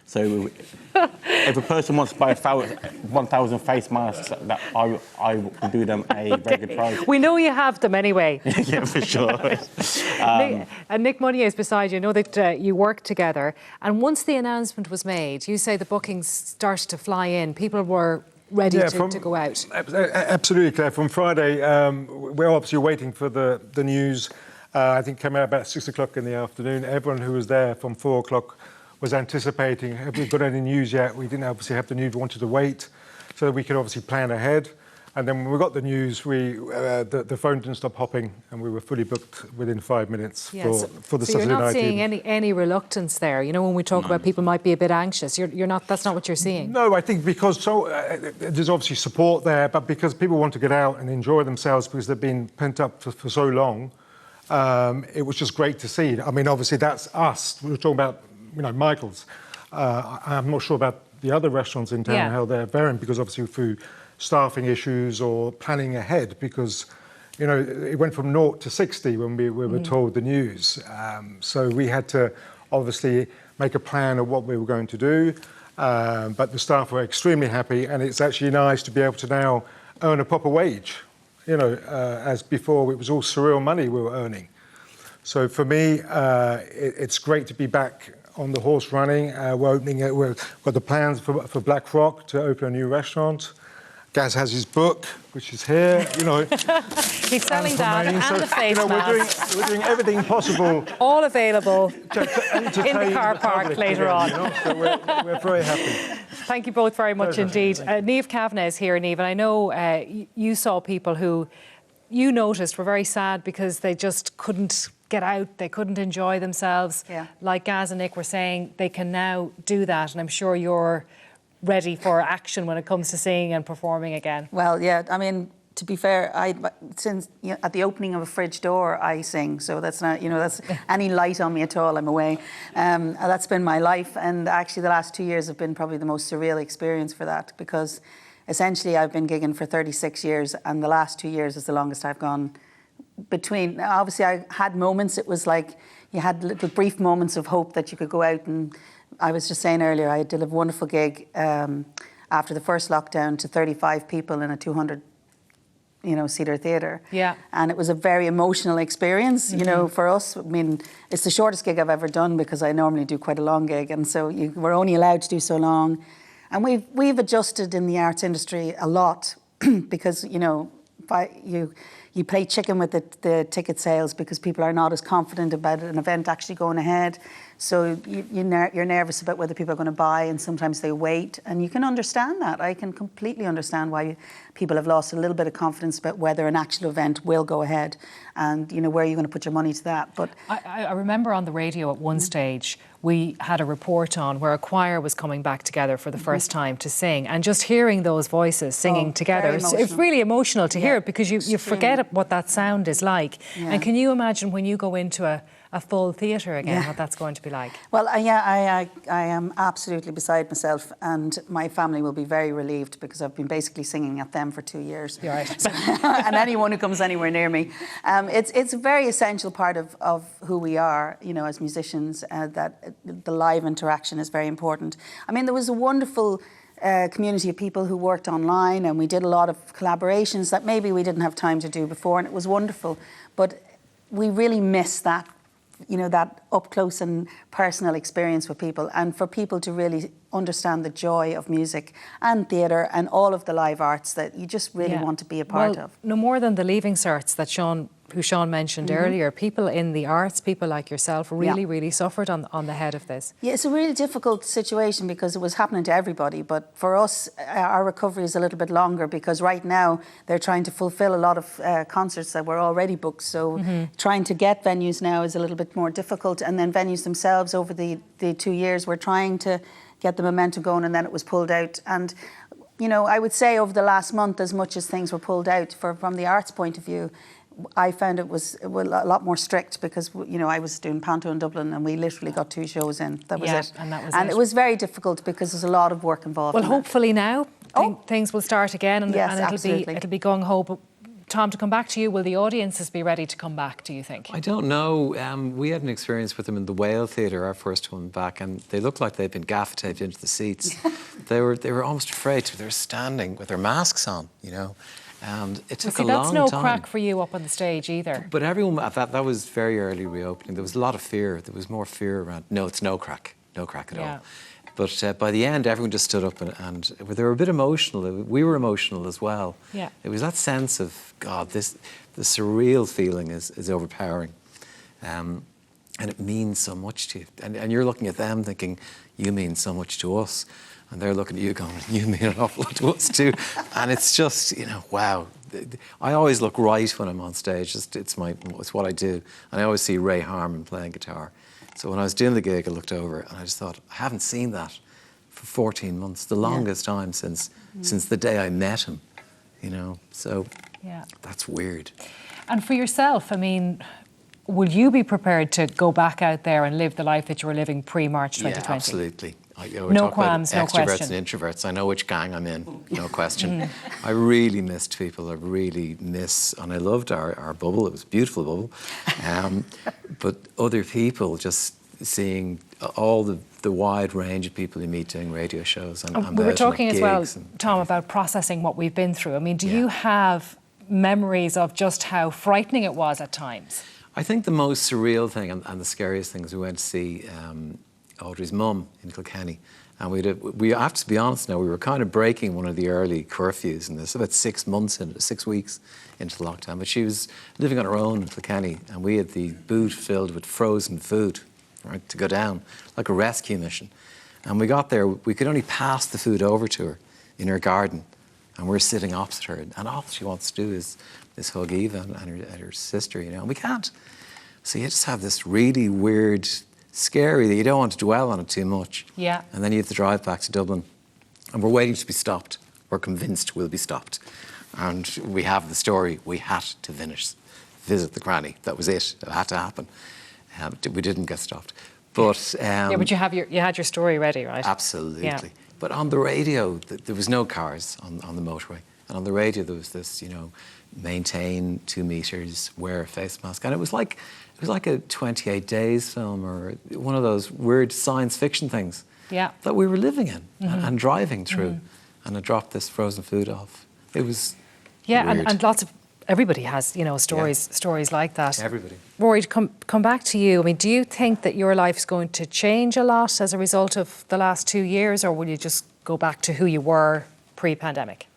Speaker 16: So if a person wants to buy 1,000 face masks, that I will do them a very good price.
Speaker 5: We know you have them anyway.
Speaker 16: Yeah, for sure.
Speaker 5: Nick Monnier is beside you. I know that you work together. And once the announcement was made, you say the bookings started to fly in. People were ready to go out.
Speaker 17: Absolutely, Claire. From Friday, we're obviously waiting for the news. I think it came out about 6 o'clock in the afternoon. Everyone who was there from 4 o'clock was anticipating, have we got any news yet? We didn't obviously have the news, we wanted to wait so that we could obviously plan ahead. And then when we got the news, the phone didn't stop hopping and we were fully booked within 5 minutes for the Saturday night.
Speaker 5: So you're not seeing any reluctance there? When we talk about people might be a bit anxious, you're not. That's not what you're seeing?
Speaker 17: No, I think because there's obviously support there, but because people want to get out and enjoy themselves because they've been pent up for so long, it was just great to see. I mean, obviously that's us. We were talking about, Michael's. I'm not sure about the other restaurants in town, how they're varying, because obviously through staffing issues or planning ahead, because, it went from 0 to 60 when we were told the news. So we had to obviously make a plan of what we were going to do. But the staff were extremely happy, and it's actually nice to be able to now earn a proper wage. As before, it was all surreal money we were earning. So for me, it's great to be back on the horse running. We've got the plans for Black Rock to open a new restaurant. Gaz has his book, which is here.
Speaker 5: He's selling that and the face mask.
Speaker 17: We're doing everything possible.
Speaker 5: All available in the car park later on.
Speaker 17: So we're very happy.
Speaker 5: Thank you both very much indeed. Niamh Kavanagh is here, Niamh, and I know you saw people who you noticed were very sad because they just couldn't get out, they couldn't enjoy themselves.
Speaker 13: Yeah.
Speaker 5: Like Gaz and Nick were saying, they can now do that, and I'm sure you're ready for action when it comes to singing and performing again.
Speaker 13: Well, yeah, I mean, to be fair, since at the opening of a fridge door, I sing. So that's not, that's any light on me at all, I'm away. That's been my life. And actually the last 2 years have been probably the most surreal experience for that, because essentially I've been gigging for 36 years and the last 2 years is the longest I've gone between. Obviously I had moments, it was like you had little brief moments of hope that you could go out, and I was just saying earlier, I did a wonderful gig after the first lockdown to 35 people in a 200 seater theatre.
Speaker 5: Yeah.
Speaker 13: And it was a very emotional experience, for us. I mean, it's the shortest gig I've ever done because I normally do quite a long gig, and so we're only allowed to do so long. And we've adjusted in the arts industry a lot because, you
Speaker 18: you play chicken with the ticket sales because people are not as confident about an event actually going ahead. So you're nervous about whether people are going to buy, and sometimes they wait. And you can understand that. I can completely understand why people have lost a little bit of confidence about whether an actual event will go ahead, and where are you going to put your money to that. But
Speaker 5: I remember on the radio at one stage we had a report on where a choir was coming back together for the first time to sing, and just hearing those voices singing together, it's really emotional to hear it, because you forget what that sound is like. And can you imagine when you go into a full theatre again, what that's going to be like? Well,
Speaker 18: I am absolutely beside myself, and my family will be very relieved because I've been basically singing at them for 2 years.
Speaker 5: You're right.
Speaker 18: And anyone who comes anywhere near me. It's a very essential part of who we are, as musicians, that the live interaction is very important. I mean, there was a wonderful community of people who worked online, and we did a lot of collaborations that maybe we didn't have time to do before, and it was wonderful. But we really miss that, that up close and personal experience with people, and for people to really understand the joy of music and theatre and all of the live arts that you just really want to be a part of.
Speaker 5: No more than the Leaving Certs that Sean mentioned earlier. People in the arts, people like yourself, really suffered on the head of this.
Speaker 18: Yeah, it's a really difficult situation because it was happening to everybody. But for us, our recovery is a little bit longer because right now they're trying to fulfill a lot of concerts that were already booked. So trying to get venues now is a little bit more difficult. And then venues themselves over the 2 years, we're trying to get the momentum going, and then it was pulled out. And I would say over the last month, as much as things were pulled out from the arts point of view, I found it was a lot more strict because, I was doing Panto in Dublin and we literally got 2 shows in. That was it.
Speaker 5: And that was
Speaker 18: it was very difficult because there's a lot of work involved.
Speaker 5: Well, hopefully now things will start again, and
Speaker 18: absolutely.
Speaker 5: it'll be gung-ho. But Tom, to come back to you, will the audiences be ready to come back, do you think?
Speaker 10: I don't know. We had an experience with them in the Whale Theatre, our first one back, and they looked like they'd been gaff-taped into the seats. They were almost afraid to. They were standing with their masks on, and it took a long time.
Speaker 5: That's no crack for you up on the stage either.
Speaker 10: But everyone, that was very early reopening. There was a lot of fear. There was more fear around. No, it's no crack at all. But by the end, everyone just stood up and they were a bit emotional. We were emotional as well.
Speaker 5: Yeah.
Speaker 10: It was that sense of, God, the surreal feeling is overpowering. And it means so much to you. And you're looking at them thinking, you mean so much to us. And they're looking at you going, you mean an awful lot to us too. And it's just, wow. I always look right when I'm on stage. It's what I do. And I always see Ray Harmon playing guitar. So when I was doing the gig, I looked over and I just thought, I haven't seen that for 14 months, the longest time since the day I met him, So that's weird.
Speaker 5: And for yourself, I mean, will you be prepared to go back out there and live the life that you were living pre-March 2020?
Speaker 10: Yeah, absolutely.
Speaker 5: No qualms, no question.
Speaker 10: Extroverts and introverts. I know which gang I'm in, no question. I really missed people. I really and I loved our bubble. It was a beautiful bubble. But other people, just seeing all the wide range of people you meet doing radio shows. And
Speaker 5: we were talking as well, Tom, about processing what we've been through. I mean, do you have memories of just how frightening it was at times?
Speaker 10: I think the most surreal thing and the scariest thing is we went to see Audrey's mum in Kilkenny, and we have to be honest now, we were kind of breaking one of the early curfews, and there's about 6 weeks into the lockdown, but she was living on her own in Kilkenny, and we had the boot filled with frozen food, right, to go down, like a rescue mission. And we got there, we could only pass the food over to her in her garden, and we're sitting opposite her, and all she wants to do is hug Eva and her sister, and we can't. So you just have this really weird, scary, that you don't want to dwell on it too much.
Speaker 5: Yeah.
Speaker 10: And then you have to drive back to Dublin. And we're waiting to be stopped. We're convinced we'll be stopped. And we have the story. We had to visit the granny. That was it. It had to happen. We didn't get stopped. But
Speaker 5: but you had your story ready, right?
Speaker 10: Absolutely.
Speaker 5: Yeah.
Speaker 10: But on the radio, there was no cars on the motorway. And on the radio, there was this, maintain 2 meters, wear a face mask. And it was like a 28 Days film or one of those weird science fiction things that we were living in and driving through. And I dropped this frozen food off. It was weird.
Speaker 5: And everybody has, stories like that.
Speaker 10: Everybody.
Speaker 5: Rory, to come back to you, I mean, do you think that your life's going to change a lot as a result of the last 2 years, or will you just go back to who you were pre-pandemic?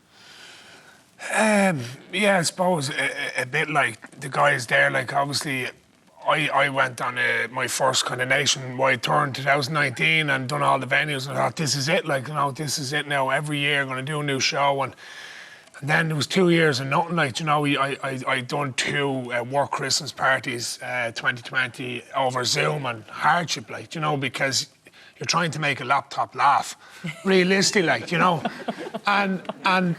Speaker 11: Yeah, I suppose a bit like the guys there. Like obviously, I went on my first kind of nationwide tour in 2019 and done all the venues and I thought, this is it. Like, you know, this is it now. Every year, I'm going to do a new show and then there was 2 years of nothing. Like, you know, I done 2 work Christmas parties 2020 over Zoom and hardship, like, you know, because you're trying to make a laptop laugh, realistically, like, you know, and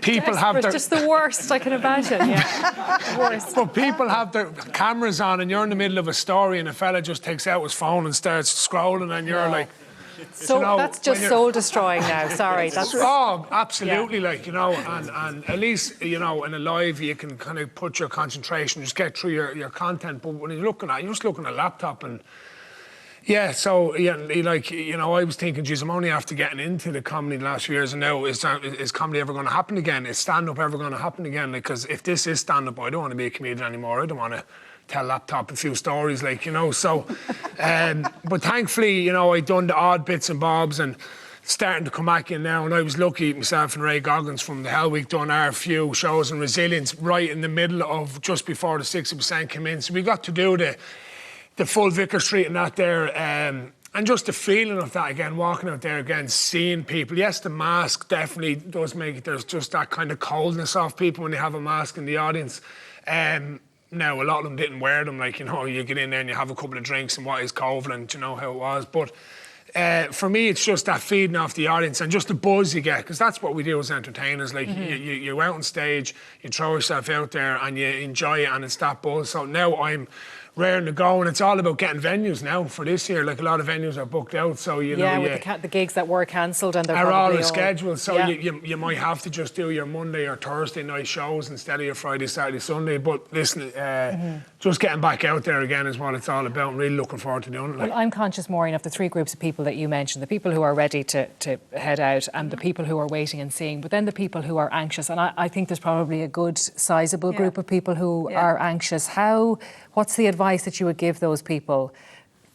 Speaker 11: people have their...
Speaker 5: just the worst, I can imagine, yeah. Worst.
Speaker 11: But people have their cameras on and you're in the middle of a story and a fella just takes out his phone and starts scrolling and you're like...
Speaker 5: So
Speaker 11: you know,
Speaker 5: that's just soul destroying now. Sorry, that's
Speaker 11: absolutely, like, you know, and at least, you know, in a live you can kind of put your concentration, just get through your content. But when you're just looking at a laptop and yeah, so yeah, like, you know, I was thinking, geez, I'm only after getting into the comedy the last few years, and now is comedy ever going to happen again? Is stand up ever going to happen again? Because if this is stand up, I don't want to be a comedian anymore. I don't want to tell laptop a few stories, like, you know, so but thankfully, you know, I done the odd bits and bobs and starting to come back in now, and I was lucky, myself and Ray Goggins from the Hell Week done our few shows in Resilience right in the middle of just before the 60% came in, so we got to do the full Vicar Street and that there, and just the feeling of that again, walking out there again, seeing people. Yes, the mask definitely does make, there's just that kind of coldness off people when they have a mask in the audience. Now, a lot of them didn't wear them, like, you know, you get in there and you have a couple of drinks and what is Covenant, you know how it was. But for me, it's just that feeding off the audience and just the buzz you get, because that's what we do as entertainers. Like, you're out on stage, you throw yourself out there and you enjoy it, and it's that buzz. So now I'm raring to go, and it's all about getting venues now for this year. Like, a lot of venues are booked out, so you know.
Speaker 5: Yeah, with the gigs that were cancelled and they're
Speaker 11: all
Speaker 5: probably
Speaker 11: rescheduled. So you might have to just do your Monday or Thursday night shows instead of your Friday, Saturday, Sunday. But listen, just getting back out there again is what it's all about. I'm really looking forward to doing it.
Speaker 5: Well, I'm conscious, Maureen, of the 3 groups of people that you mentioned: the people who are ready to head out, and the people who are waiting and seeing, but then the people who are anxious. And I think there's probably a good sizable group of people who are anxious. What's the advice that you would give those people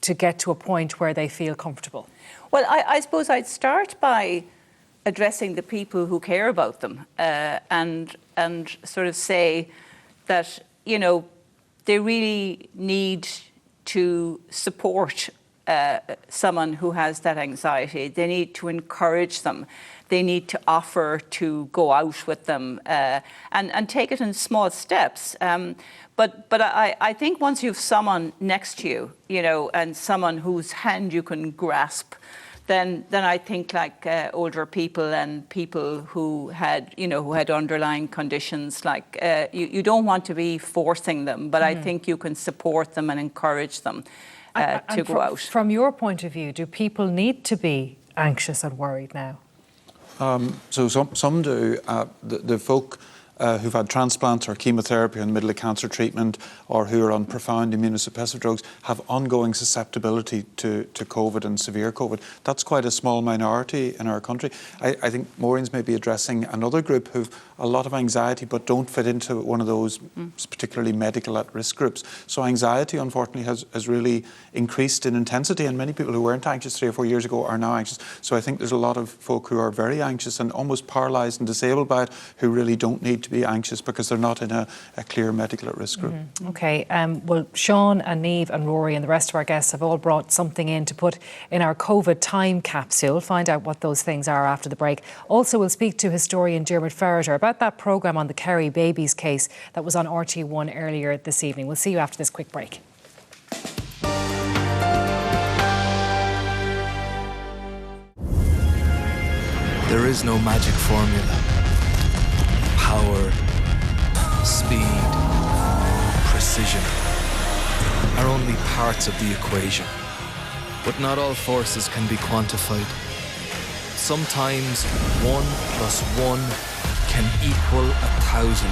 Speaker 5: to get to a point where they feel comfortable?
Speaker 13: Well, I suppose I'd start by addressing the people who care about them, and sort of say that, you know, they really need to support someone who has that anxiety. They need to encourage them. They need to offer to go out with them and take it in small steps. But I think once you have someone next to you, you know, and someone whose hand you can grasp, then I think, like, older people and people who had underlying conditions, like, you don't want to be forcing them, but I think you can support them and encourage them to go out.
Speaker 5: From your point of view, do people need to be anxious and worried now?
Speaker 15: So some do. The folk who've had transplants or chemotherapy in the middle of cancer treatment, or who are on profound immunosuppressive drugs, have ongoing susceptibility to COVID and severe COVID. That's quite a small minority in our country. I think Maureen's maybe addressing another group who've a lot of anxiety but don't fit into one of those particularly medical at-risk groups. So anxiety, unfortunately, has really increased in intensity, and many people who weren't anxious 3 or 4 years ago are now anxious. So I think there's a lot of folk who are very anxious and almost paralysed and disabled by it, who really don't need to be anxious because they're not in a clear medical at-risk group.
Speaker 5: OK, well, Sean and Niamh and Rory and the rest of our guests have all brought something in to put in our COVID time capsule. Find out what those things are after the break. Also, we'll speak to historian Dermot Ferreter about that programme on the Kerry babies case that was on RT1 earlier this evening. We'll see you after this quick break.
Speaker 19: There is no magic formula. Power, speed, precision are only parts of the equation. But not all forces can be quantified. Sometimes 1 + 1 can equal 1,000.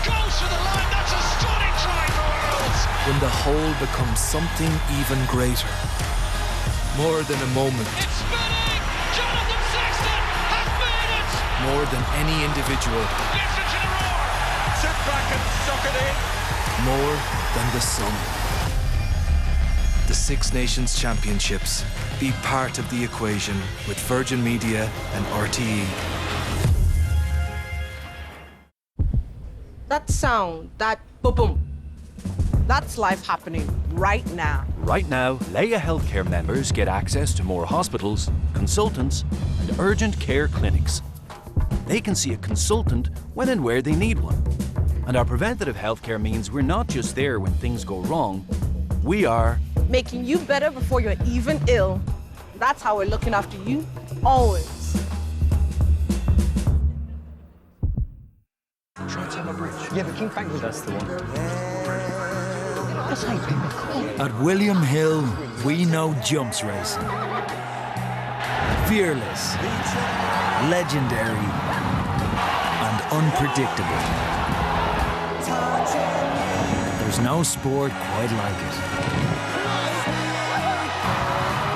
Speaker 3: Goes to the line, that's a stunning try for Wales!
Speaker 19: When the whole becomes something even greater. More than a moment.
Speaker 3: It's spinning! Jonathan Sexton has made it!
Speaker 19: More than any individual.
Speaker 3: Listen to the roar! Sit back and suck it in!
Speaker 19: More than the sun. The Six Nations Championships. Be part of the equation with Virgin Media and RTE.
Speaker 8: That sound, that boom, that's life happening right now.
Speaker 20: Right now, Leia Healthcare members get access to more hospitals, consultants, and urgent care clinics. They can see a consultant when and where they need one. And our preventative healthcare means we're not just there when things go wrong, we are
Speaker 8: Making you better before you're even ill. That's how we're looking after you, always.
Speaker 21: Yeah, but King Frank was... That's the one.
Speaker 8: That's how you pick the call.
Speaker 22: At William Hill, we know jumps racing. Fearless, legendary, and unpredictable. There's no sport quite like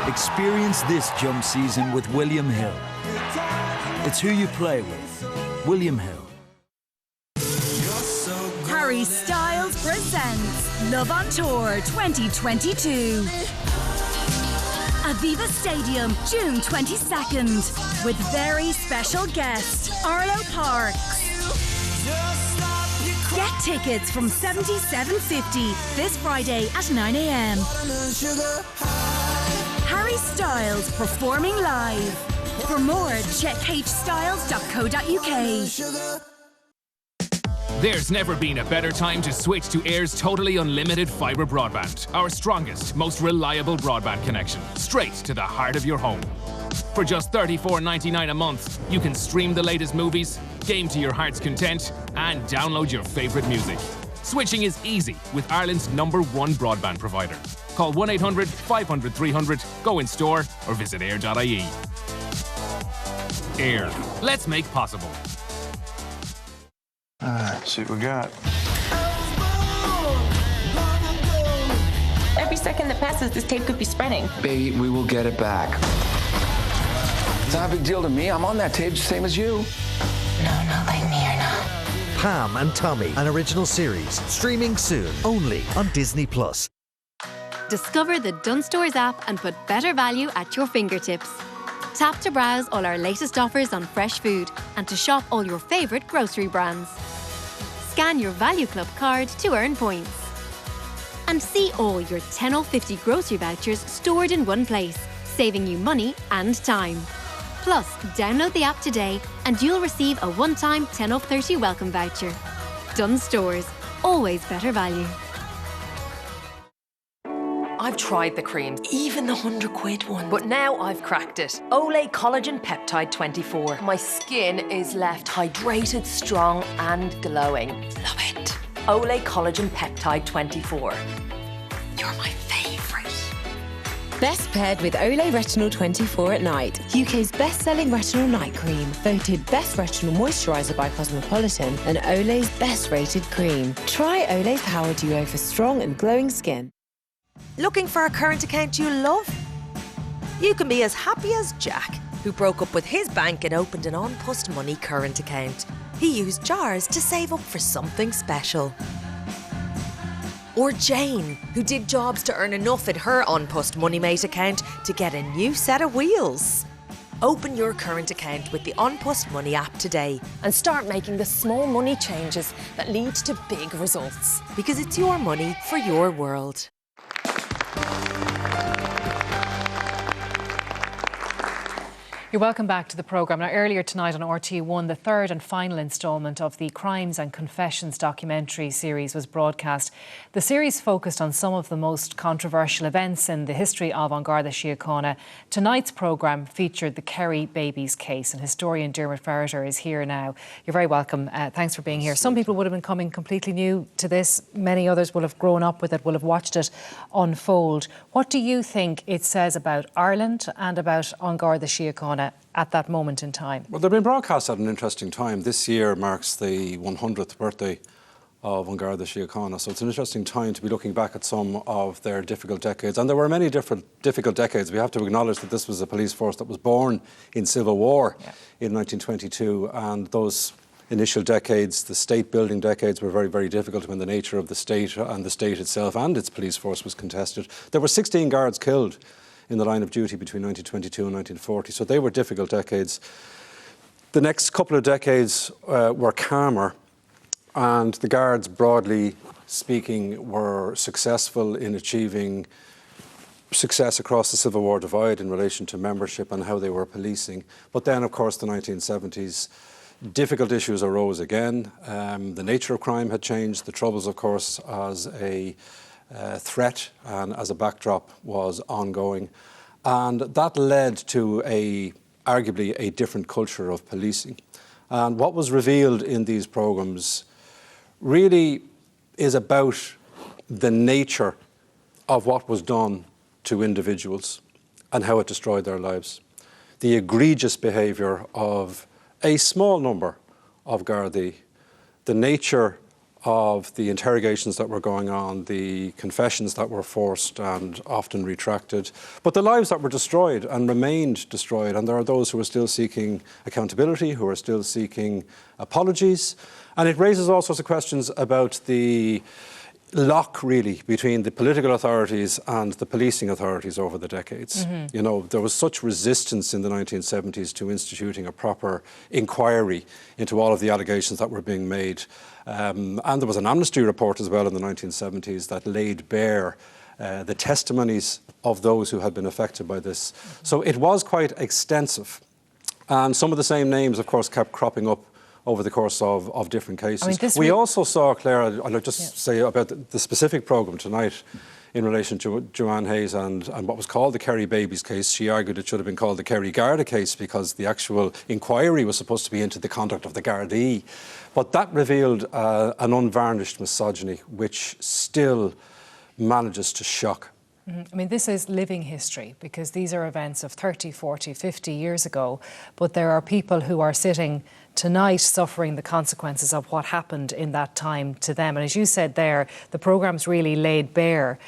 Speaker 22: it. Experience this jump season with William Hill. It's who you play with. William Hill.
Speaker 23: Harry Styles presents Love on Tour 2022. Aviva Stadium, June 22nd, with very special guest Arlo Parks. Get tickets from $77.50 this Friday at 9 a.m. Harry Styles performing live. For more, check hstyles.co.uk.
Speaker 24: There's never been a better time to switch to Air's totally unlimited fibre broadband. Our strongest, most reliable broadband connection, straight to the heart of your home. For just $34.99 a month, you can stream the latest movies, game to your heart's content, and download your favourite music. Switching is easy with Ireland's #1 broadband provider. Call 1-800-500-300, go in store, or visit air.ie. Air. Let's make possible.
Speaker 15: Let's see what we got.
Speaker 25: Every second that passes, this tape could be spreading.
Speaker 26: Baby, we will get it back. It's not a big deal to me. I'm on that tape, same as you.
Speaker 25: No, not like me or not.
Speaker 27: Pam and Tommy, an original series, streaming soon, only on Disney+.
Speaker 28: Discover the Dunnes Stores app and put better value at your fingertips. Tap to browse all our latest offers on fresh food and to shop all your favourite grocery brands. Scan your Value Club card to earn points. And see all your 10 off 50 grocery vouchers stored in one place, saving you money and time. Plus, download the app today and you'll receive a one-time 10 off 30 welcome voucher. Dunnes Stores, always better value.
Speaker 29: I've tried the creams, even the 100 quid one, but now I've cracked it. Olay Collagen Peptide 24. My skin is left hydrated, strong and glowing. Love it. Olay Collagen Peptide 24. You're my favourite.
Speaker 30: Best paired with Olay Retinol 24 at night. UK's best-selling retinol night cream. Voted best retinol moisturiser by Cosmopolitan and Olay's best-rated cream. Try Olay's Power Duo for strong and glowing skin.
Speaker 31: Looking for a current account you love? You can be as happy as Jack, who broke up with his bank and opened an On Post Money current account. He used jars to save up for something special. Or Jane, who did jobs to earn enough in her On Post MoneyMate account to get a new set of wheels. Open your current account with the On Post Money app today and start making the small money changes that lead to big results. Because it's your money for your world.
Speaker 5: You're welcome back to the programme. Now, earlier tonight on RT1, the third and final instalment of the Crimes and Confessions documentary series was broadcast. The series focused on some of the most controversial events in the history of An Garda Síochána. Tonight's programme featured the Kerry babies case, and historian Dermot Ferreter is here now. You're very welcome. Thanks for being here. Some people would have been coming completely new to this. Many others will have grown up with it, will have watched it unfold. What do you think it says about Ireland and about An Garda Síochána at that moment in time?
Speaker 32: Well, they've been broadcast at an interesting time. This year marks the 100th birthday of An Garda Síochána, so it's an interesting time to be looking back at some of their difficult decades. And there were many difficult decades. We have to acknowledge that this was a police force that was born in civil war in 1922, and those initial decades, the state-building decades, were very, very difficult when the nature of the state and the state itself and its police force was contested. There were 16 guards killed in the line of duty between 1922 and 1940. So they were difficult decades. The next couple of decades were calmer. and the Guards, broadly speaking, were successful in achieving success across the Civil War divide in relation to membership and how they were policing. But then, of course, the 1970s, difficult issues arose again. The nature of crime had changed. The Troubles, of course, as a threat and as a backdrop was ongoing. And that led to arguably a different culture of policing. And what was revealed in these programmes really is about the nature of what was done to individuals and how it destroyed their lives. The egregious behaviour of a small number of Gardaí, the nature of the interrogations that were going on, the confessions that were forced and often retracted, but the lives that were destroyed and remained destroyed. And there are those who are still seeking accountability, who are still seeking apologies. And it raises all sorts of questions about the lock, really, between the political authorities and the policing authorities over the decades. You know, there was such resistance in the 1970s to instituting a proper inquiry into all of the allegations that were being made. And there was an amnesty report as well in the 1970s that laid bare the testimonies of those who had been affected by this. So it was quite extensive. And some of the same names, of course, kept cropping up over the course of different cases. We also saw, Claire, I'll just say about the specific programme tonight in relation to Joanne Hayes and what was called the Kerry Babies case. She argued it should have been called the Kerry Garda case because the actual inquiry was supposed to be into the conduct of the Gardaí. But that revealed an unvarnished misogyny which still manages to shock.
Speaker 5: I mean, this is living history because these are events of 30, 40, 50 years ago, but there are people who are sitting tonight suffering the consequences of what happened in that time to them. And as you said there, the programmes really laid bare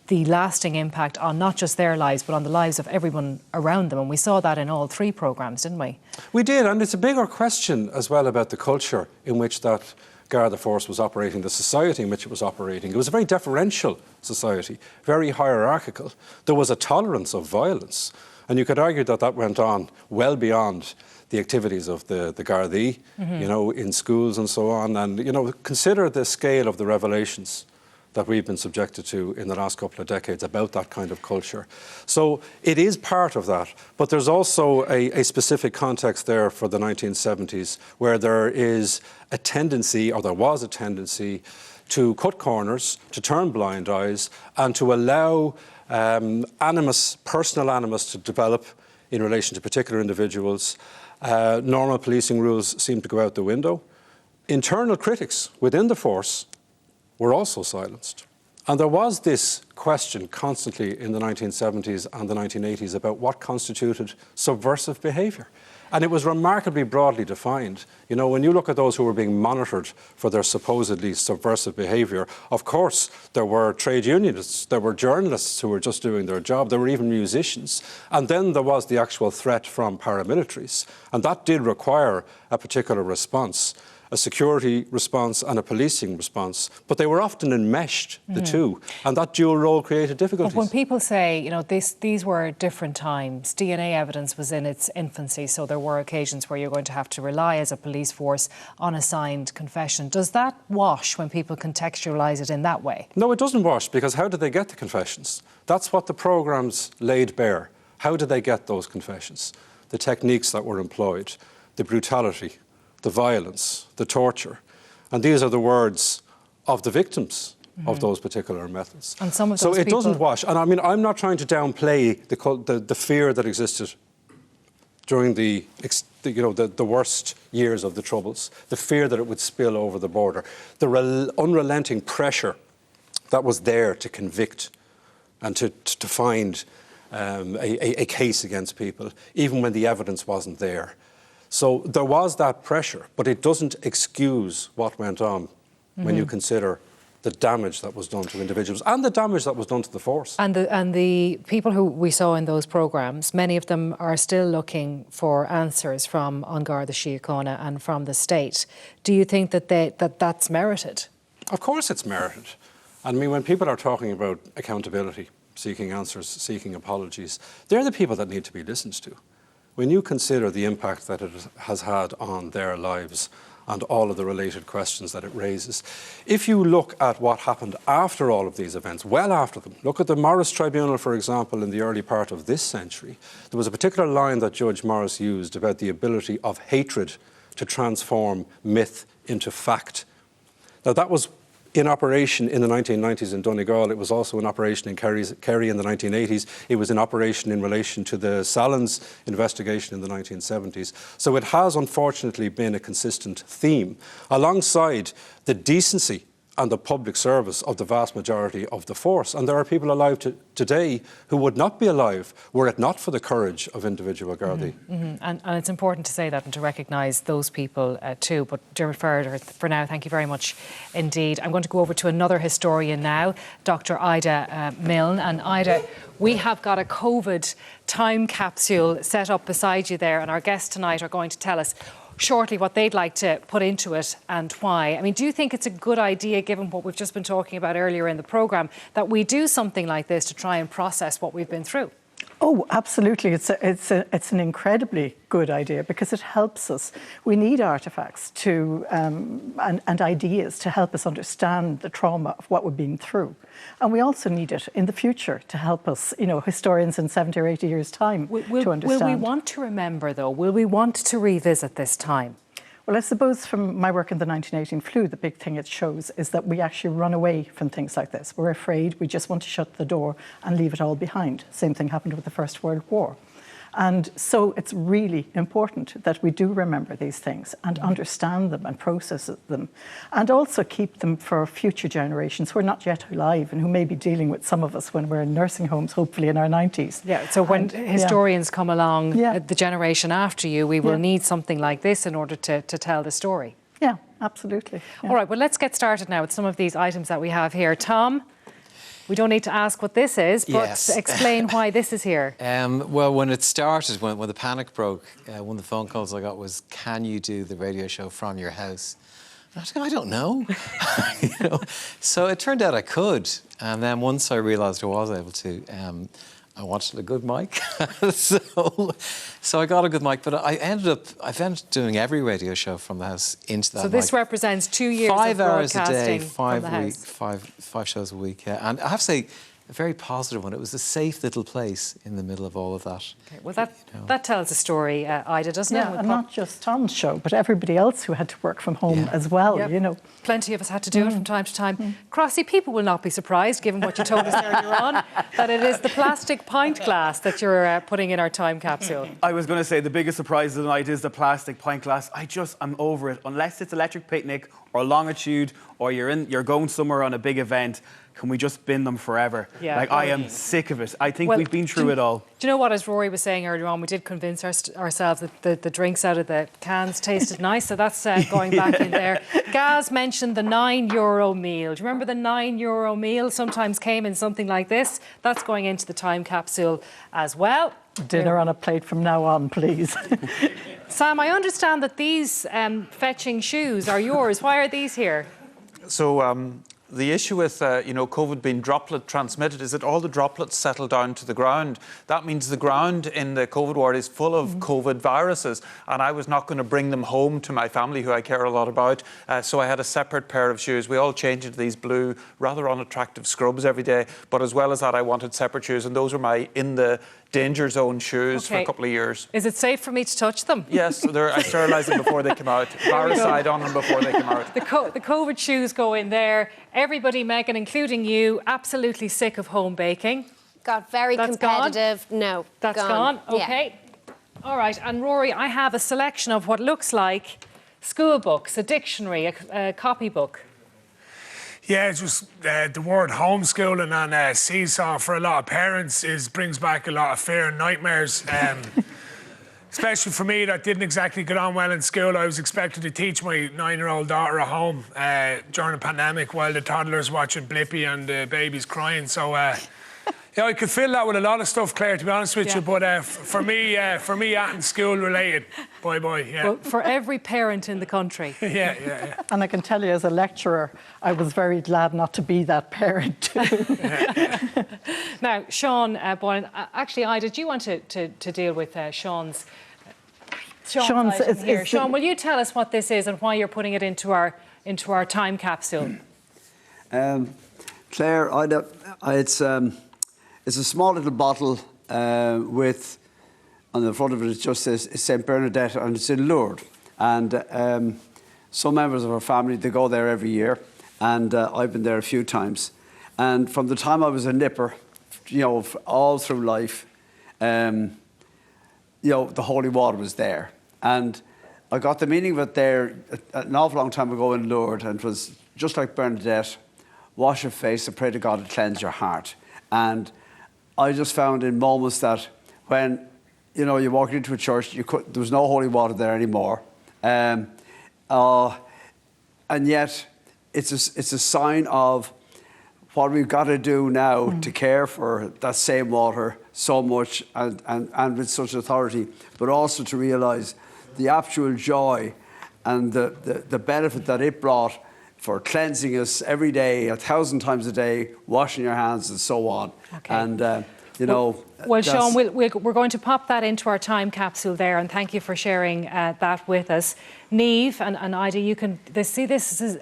Speaker 5: the lasting impact on not just their lives, but on the lives of everyone around them. And we saw that in all three programmes, didn't we?
Speaker 32: We did, and it's a bigger question as well about the culture in which that Garda force was operating, the society in which it was operating. It was a very deferential society, very hierarchical. There was a tolerance of violence, and you could argue that that went on well beyond the activities of the Gardaí, you know, in schools and so on. And, you know, consider the scale of the revelations that we've been subjected to in the last couple of decades about that kind of culture. So it is part of that, but there's also a specific context there for the 1970s where there is a tendency, or there was a tendency, to cut corners, to turn blind eyes, and to allow animus, personal animus, to develop in relation to particular individuals. Normal policing rules seem to go out the window. Internal critics within the force were also silenced. And there was this question constantly in the 1970s and the 1980s about what constituted subversive behaviour. And it was remarkably broadly defined. You know, when you look at those who were being monitored for their supposedly subversive behaviour, of course, there were trade unionists, there were journalists who were just doing their job, there were even musicians. And then there was the actual threat from paramilitaries. And that did require a particular response, a security response and a policing response, but they were often enmeshed, the two, and that dual role created difficulties.
Speaker 5: But when people say, you know, these were different times, DNA evidence was in its infancy, so there were occasions where you're going to have to rely as a police force on a signed confession. Does that wash when people contextualise it in that way?
Speaker 32: No, it doesn't wash, because how did they get the confessions? That's what the programmes laid bare. How did they get those confessions? The techniques that were employed, the brutality, the violence, the torture. And these are the words of the victims of those particular methods.
Speaker 5: And some of
Speaker 32: so
Speaker 5: those
Speaker 32: it
Speaker 5: people...
Speaker 32: doesn't wash. And I mean, I'm not trying to downplay the fear that existed during the worst years of the Troubles, the fear that it would spill over the border, the unrelenting pressure that was there to convict and to find a case against people, even when the evidence wasn't there. So there was that pressure, but it doesn't excuse what went on when you consider the damage that was done to individuals and the damage that was done to the force.
Speaker 5: And the people who we saw in those programmes, many of them are still looking for answers from An Garda Síochána and from the state. Do you think that that's merited?
Speaker 32: Of course it's merited. I mean, when people are talking about accountability, seeking answers, seeking apologies, they're the people that need to be listened to. When you consider the impact that it has had on their lives and all of the related questions that it raises. If you look at what happened after all of these events, well after them, look at the Morris Tribunal, for example, in the early part of this century, there was a particular line that Judge Morris used about the ability of hatred to transform myth into fact. Now, that was in operation in the 1990s in Donegal. It was also in operation in Kerry in the 1980s. It was in operation in relation to the Salins investigation in the 1970s. So it has unfortunately been a consistent theme, alongside the decency and the public service of the vast majority of the force. And there are people alive today who would not be alive were it not for the courage of individual Gardaí.
Speaker 5: And it's important to say that and to recognise those people too. But Dermot Ferrer, for now, thank you very much indeed. I'm going to go over to another historian now, Dr. Ida Milne. And Ida, we have got a COVID time capsule set up beside you there, and our guests tonight are going to tell us shortly what they'd like to put into it and why. I mean, do you think it's a good idea, given what we've just been talking about earlier in the programme, that we do something like this to try and process what we've been through?
Speaker 1: Oh, absolutely. It's an incredibly good idea because it helps us. We need artefacts to and ideas to help us understand the trauma of what we've been through. And we also need it in the future to help us, you know, historians in 70 or 80 years' time to understand.
Speaker 5: Will we want to remember, though? Will we want to revisit this time?
Speaker 1: Well, I suppose from my work in the 1918 flu, the big thing it shows is that we actually run away from things like this. We're afraid, we just want to shut the door and leave it all behind. Same thing happened with the First World War. And so it's really important that we do remember these things and understand them and process them, and also keep them for future generations who are not yet alive and who may be dealing with some of us when we're in nursing homes, hopefully in our 90s.
Speaker 5: Yeah, so when historians come along, the generation after you, we will need something like this in order to tell the story.
Speaker 1: Yeah, absolutely. Yeah.
Speaker 5: All right, well, let's get started now with some of these items that we have here. Tom? We don't need to ask what this is, but explain why this is here.
Speaker 2: Well, when it started, when the panic broke, one of the phone calls I got was, can you do the radio show from your house? And I was like, I don't know. You know? So it turned out I could. And then once I realised I was able to, I wanted a good mic. so I got a good mic, but I ended up doing every radio show from the house into that
Speaker 5: So this
Speaker 2: mic.
Speaker 5: represents 2 years
Speaker 2: 5
Speaker 5: of
Speaker 2: hours a day,
Speaker 5: from the house.
Speaker 2: five shows a week, yeah. And I have to say, a very positive one. It was a safe little place in the middle of all of that.
Speaker 5: Okay, well, that tells a story, Ida, doesn't it?
Speaker 1: Yeah, and not just Tom's show, but everybody else who had to work from home as well, you know.
Speaker 5: Plenty of us had to do it from time to time. Crossy, people will not be surprised, given what you told us earlier on, that it is the plastic pint glass that you're putting in our time capsule.
Speaker 4: I was going to say the biggest surprise of the night is the plastic pint glass. I'm over it. Unless it's electric picnic or longitude or you're going somewhere on a big event, can we just bin them forever?
Speaker 5: Yeah,
Speaker 4: like, I am sick of it. I think we've been through it all.
Speaker 5: Do you know what, as Rory was saying earlier on, we did convince ourselves that the drinks out of the cans tasted nice, so that's going back in there. Gaz mentioned the €9 meal. Do you remember the €9 meal sometimes came in something like this? That's going into the time capsule as well.
Speaker 1: Dinner on a plate from now on, please.
Speaker 5: Sam, I understand that these fetching shoes are yours. Why are these here?
Speaker 15: So the issue with COVID being droplet transmitted is that all the droplets settle down to the ground. That means the ground in the COVID ward is full of COVID viruses, and I was not going to bring them home to my family, who I care a lot about. So I had a separate pair of shoes. We all change into these blue, rather unattractive scrubs every day. But as well as that, I wanted separate shoes, and those were my in the danger zone shoes for a couple of years.
Speaker 5: Is it safe for me to touch them?
Speaker 15: Yes, I sterilise them before they come out. Viricide on them before they come out.
Speaker 5: The COVID shoes go in there. Everybody, Megan, including you, absolutely sick of home baking.
Speaker 6: Got very competitive.
Speaker 5: Gone?
Speaker 6: No,
Speaker 5: that's gone. Okay. Yeah. All right. And Rory, I have a selection of what looks like school books, a dictionary, a copybook.
Speaker 11: Yeah, it's just the word homeschooling and seesaw for a lot of parents brings back a lot of fear and nightmares. Especially for me, that didn't exactly get on well in school. I was expected to teach my 9-year-old daughter at home during a pandemic while the toddler's watching Blippi and the baby's crying. So, yeah, I could fill that with a lot of stuff, Claire, to be honest with you. But for me, and school related, bye. Yeah.
Speaker 5: Well, for every parent in the country.
Speaker 11: Yeah.
Speaker 1: And I can tell you, as a lecturer, I was very glad not to be that parent too.
Speaker 5: Now, Sean Boylan, actually, Ida, do you want to deal with Sean's Sean's item here. Sean, will you tell us what this is and why you're putting it into our time capsule?
Speaker 3: Claire, it's a small little bottle with, on the front of it, it just says St. Bernadette, and it's in Lourdes. And some members of our family, they go there every year, and I've been there a few times. And from the time I was a nipper, all through life, the holy water was there. And I got the meaning of it there an awful long time ago in Lourdes, and it was just like Bernadette, wash your face and pray to God to cleanse your heart. And I just found in moments that when, you walked into a church, there was no holy water there anymore. And yet, it's a sign of what we've got to do now to care for that same water so much and with such authority, but also to realise the actual joy and the benefit that it brought for cleansing us every day, 1,000 times a day, washing your hands and so on. Okay. And,
Speaker 5: Well, Sean, we're going to pop that into our time capsule there, and thank you for sharing that with us. Niamh and Ida, you can see this is...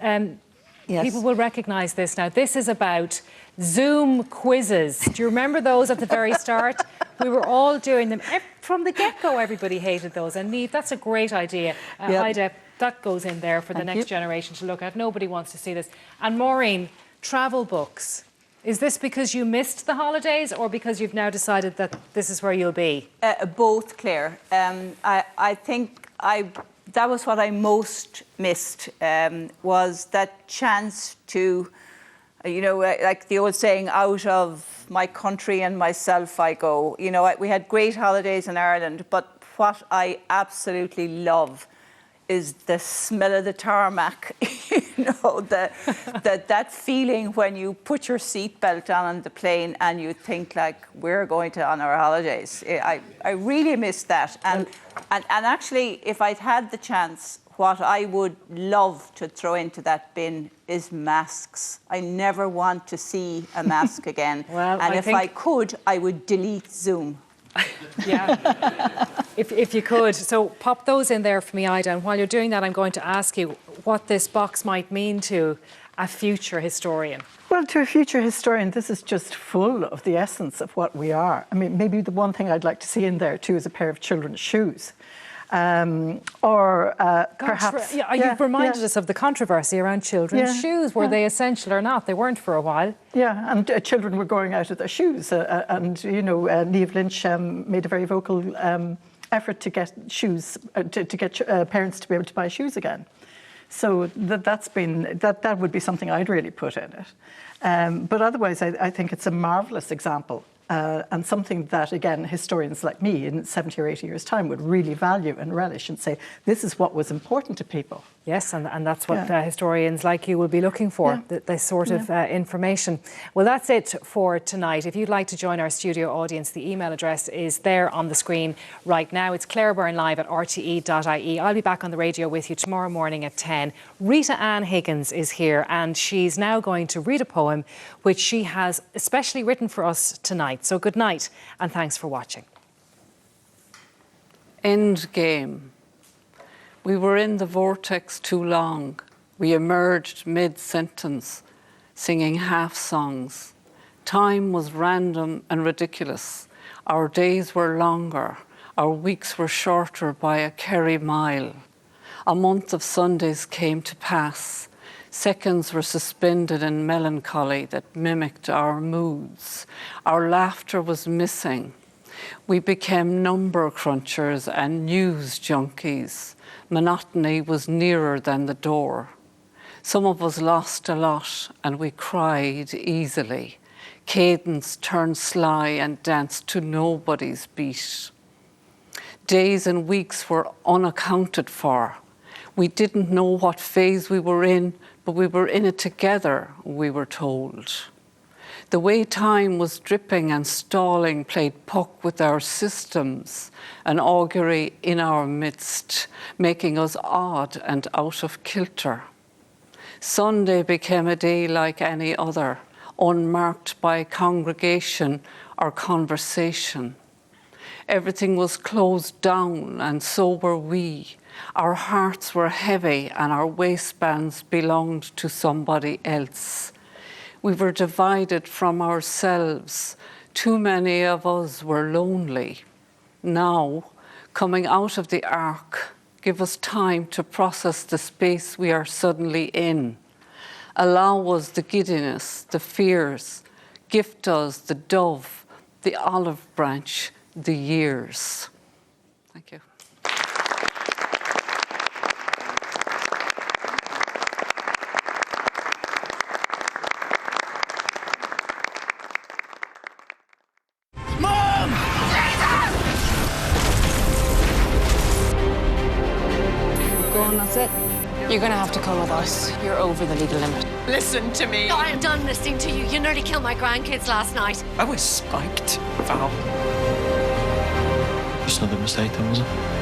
Speaker 5: Yes. People will recognise this now. This is about Zoom quizzes. Do you remember those at the very start? We were all doing them. From the get-go, everybody hated those. And Niamh, that's a great idea. Ida, that goes in there for the next generation to look at. Nobody wants to see this. And Maureen, travel books. Is this because you missed the holidays or because you've now decided that this is where you'll be?
Speaker 7: Both, Claire. I think that was what I most missed, was that chance to, like the old saying, out of my country and myself I go. We had great holidays in Ireland, but what I absolutely love is the smell of the tarmac, that feeling when you put your seatbelt on the plane and you think like, we're going on our holidays. I really miss that. And actually, if I'd had the chance, what I would love to throw into that bin is masks. I never want to see a mask again. Well, and if I could, I would delete Zoom.
Speaker 5: Yeah, if you could. So pop those in there for me, Ida. And while you're doing that, I'm going to ask you what this box might mean to a future historian.
Speaker 1: Well, to a future historian, this is just full of the essence of what we are. I mean, maybe the one thing I'd like to see in there too is a pair of children's shoes. Perhaps...
Speaker 5: You've reminded us of the controversy around children's shoes. Were they essential or not? They weren't for a while.
Speaker 1: Yeah, and children were growing out of their shoes. Niamh Lynch made a very vocal effort to get shoes, to get parents to be able to buy shoes again. So that would be something I'd really put in it. But otherwise, I think it's a marvellous example. And something that, again, historians like me in 70 or 80 years' time would really value and relish and say, this is what was important to people.
Speaker 5: Yes, and that's what historians like you will be looking for, this sort of information. Well, that's it for tonight. If you'd like to join our studio audience, the email address is there on the screen right now. It's clarebyrne@rte.ie. I'll be back on the radio with you tomorrow morning at 10. Rita Ann Higgins is here, and she's now going to read a poem which she has especially written for us tonight. So good night, and thanks for watching.
Speaker 9: End game. We were in the vortex too long. We emerged mid-sentence, singing half-songs. Time was random and ridiculous. Our days were longer. Our weeks were shorter by a Kerry mile. A month of Sundays came to pass. Seconds were suspended in melancholy that mimicked our moods. Our laughter was missing. We became number crunchers and news junkies. Monotony was nearer than the door. Some of us lost a lot and we cried easily. Cadence turned sly and danced to nobody's beat. Days and weeks were unaccounted for. We didn't know what phase we were in, but we were in it together, we were told. The way time was dripping and stalling played puck with our systems, an augury in our midst, making us odd and out of kilter. Sunday became a day like any other, unmarked by congregation or conversation. Everything was closed down, and so were we. Our hearts were heavy, and our waistbands belonged to somebody else. We were divided from ourselves. Too many of us were lonely. Now, coming out of the ark, give us time to process the space we are suddenly in. Allow us the giddiness, the fears. Gift us the dove, the olive branch, the years. Thank you.
Speaker 8: Mom!
Speaker 10: Go on, that's it. You're gonna have to come with us. You're over the legal limit.
Speaker 25: Listen to me.
Speaker 28: I am done listening to you. You nearly killed my grandkids last night.
Speaker 8: I was spiked, Val.
Speaker 12: It's not a mistake, though, was it?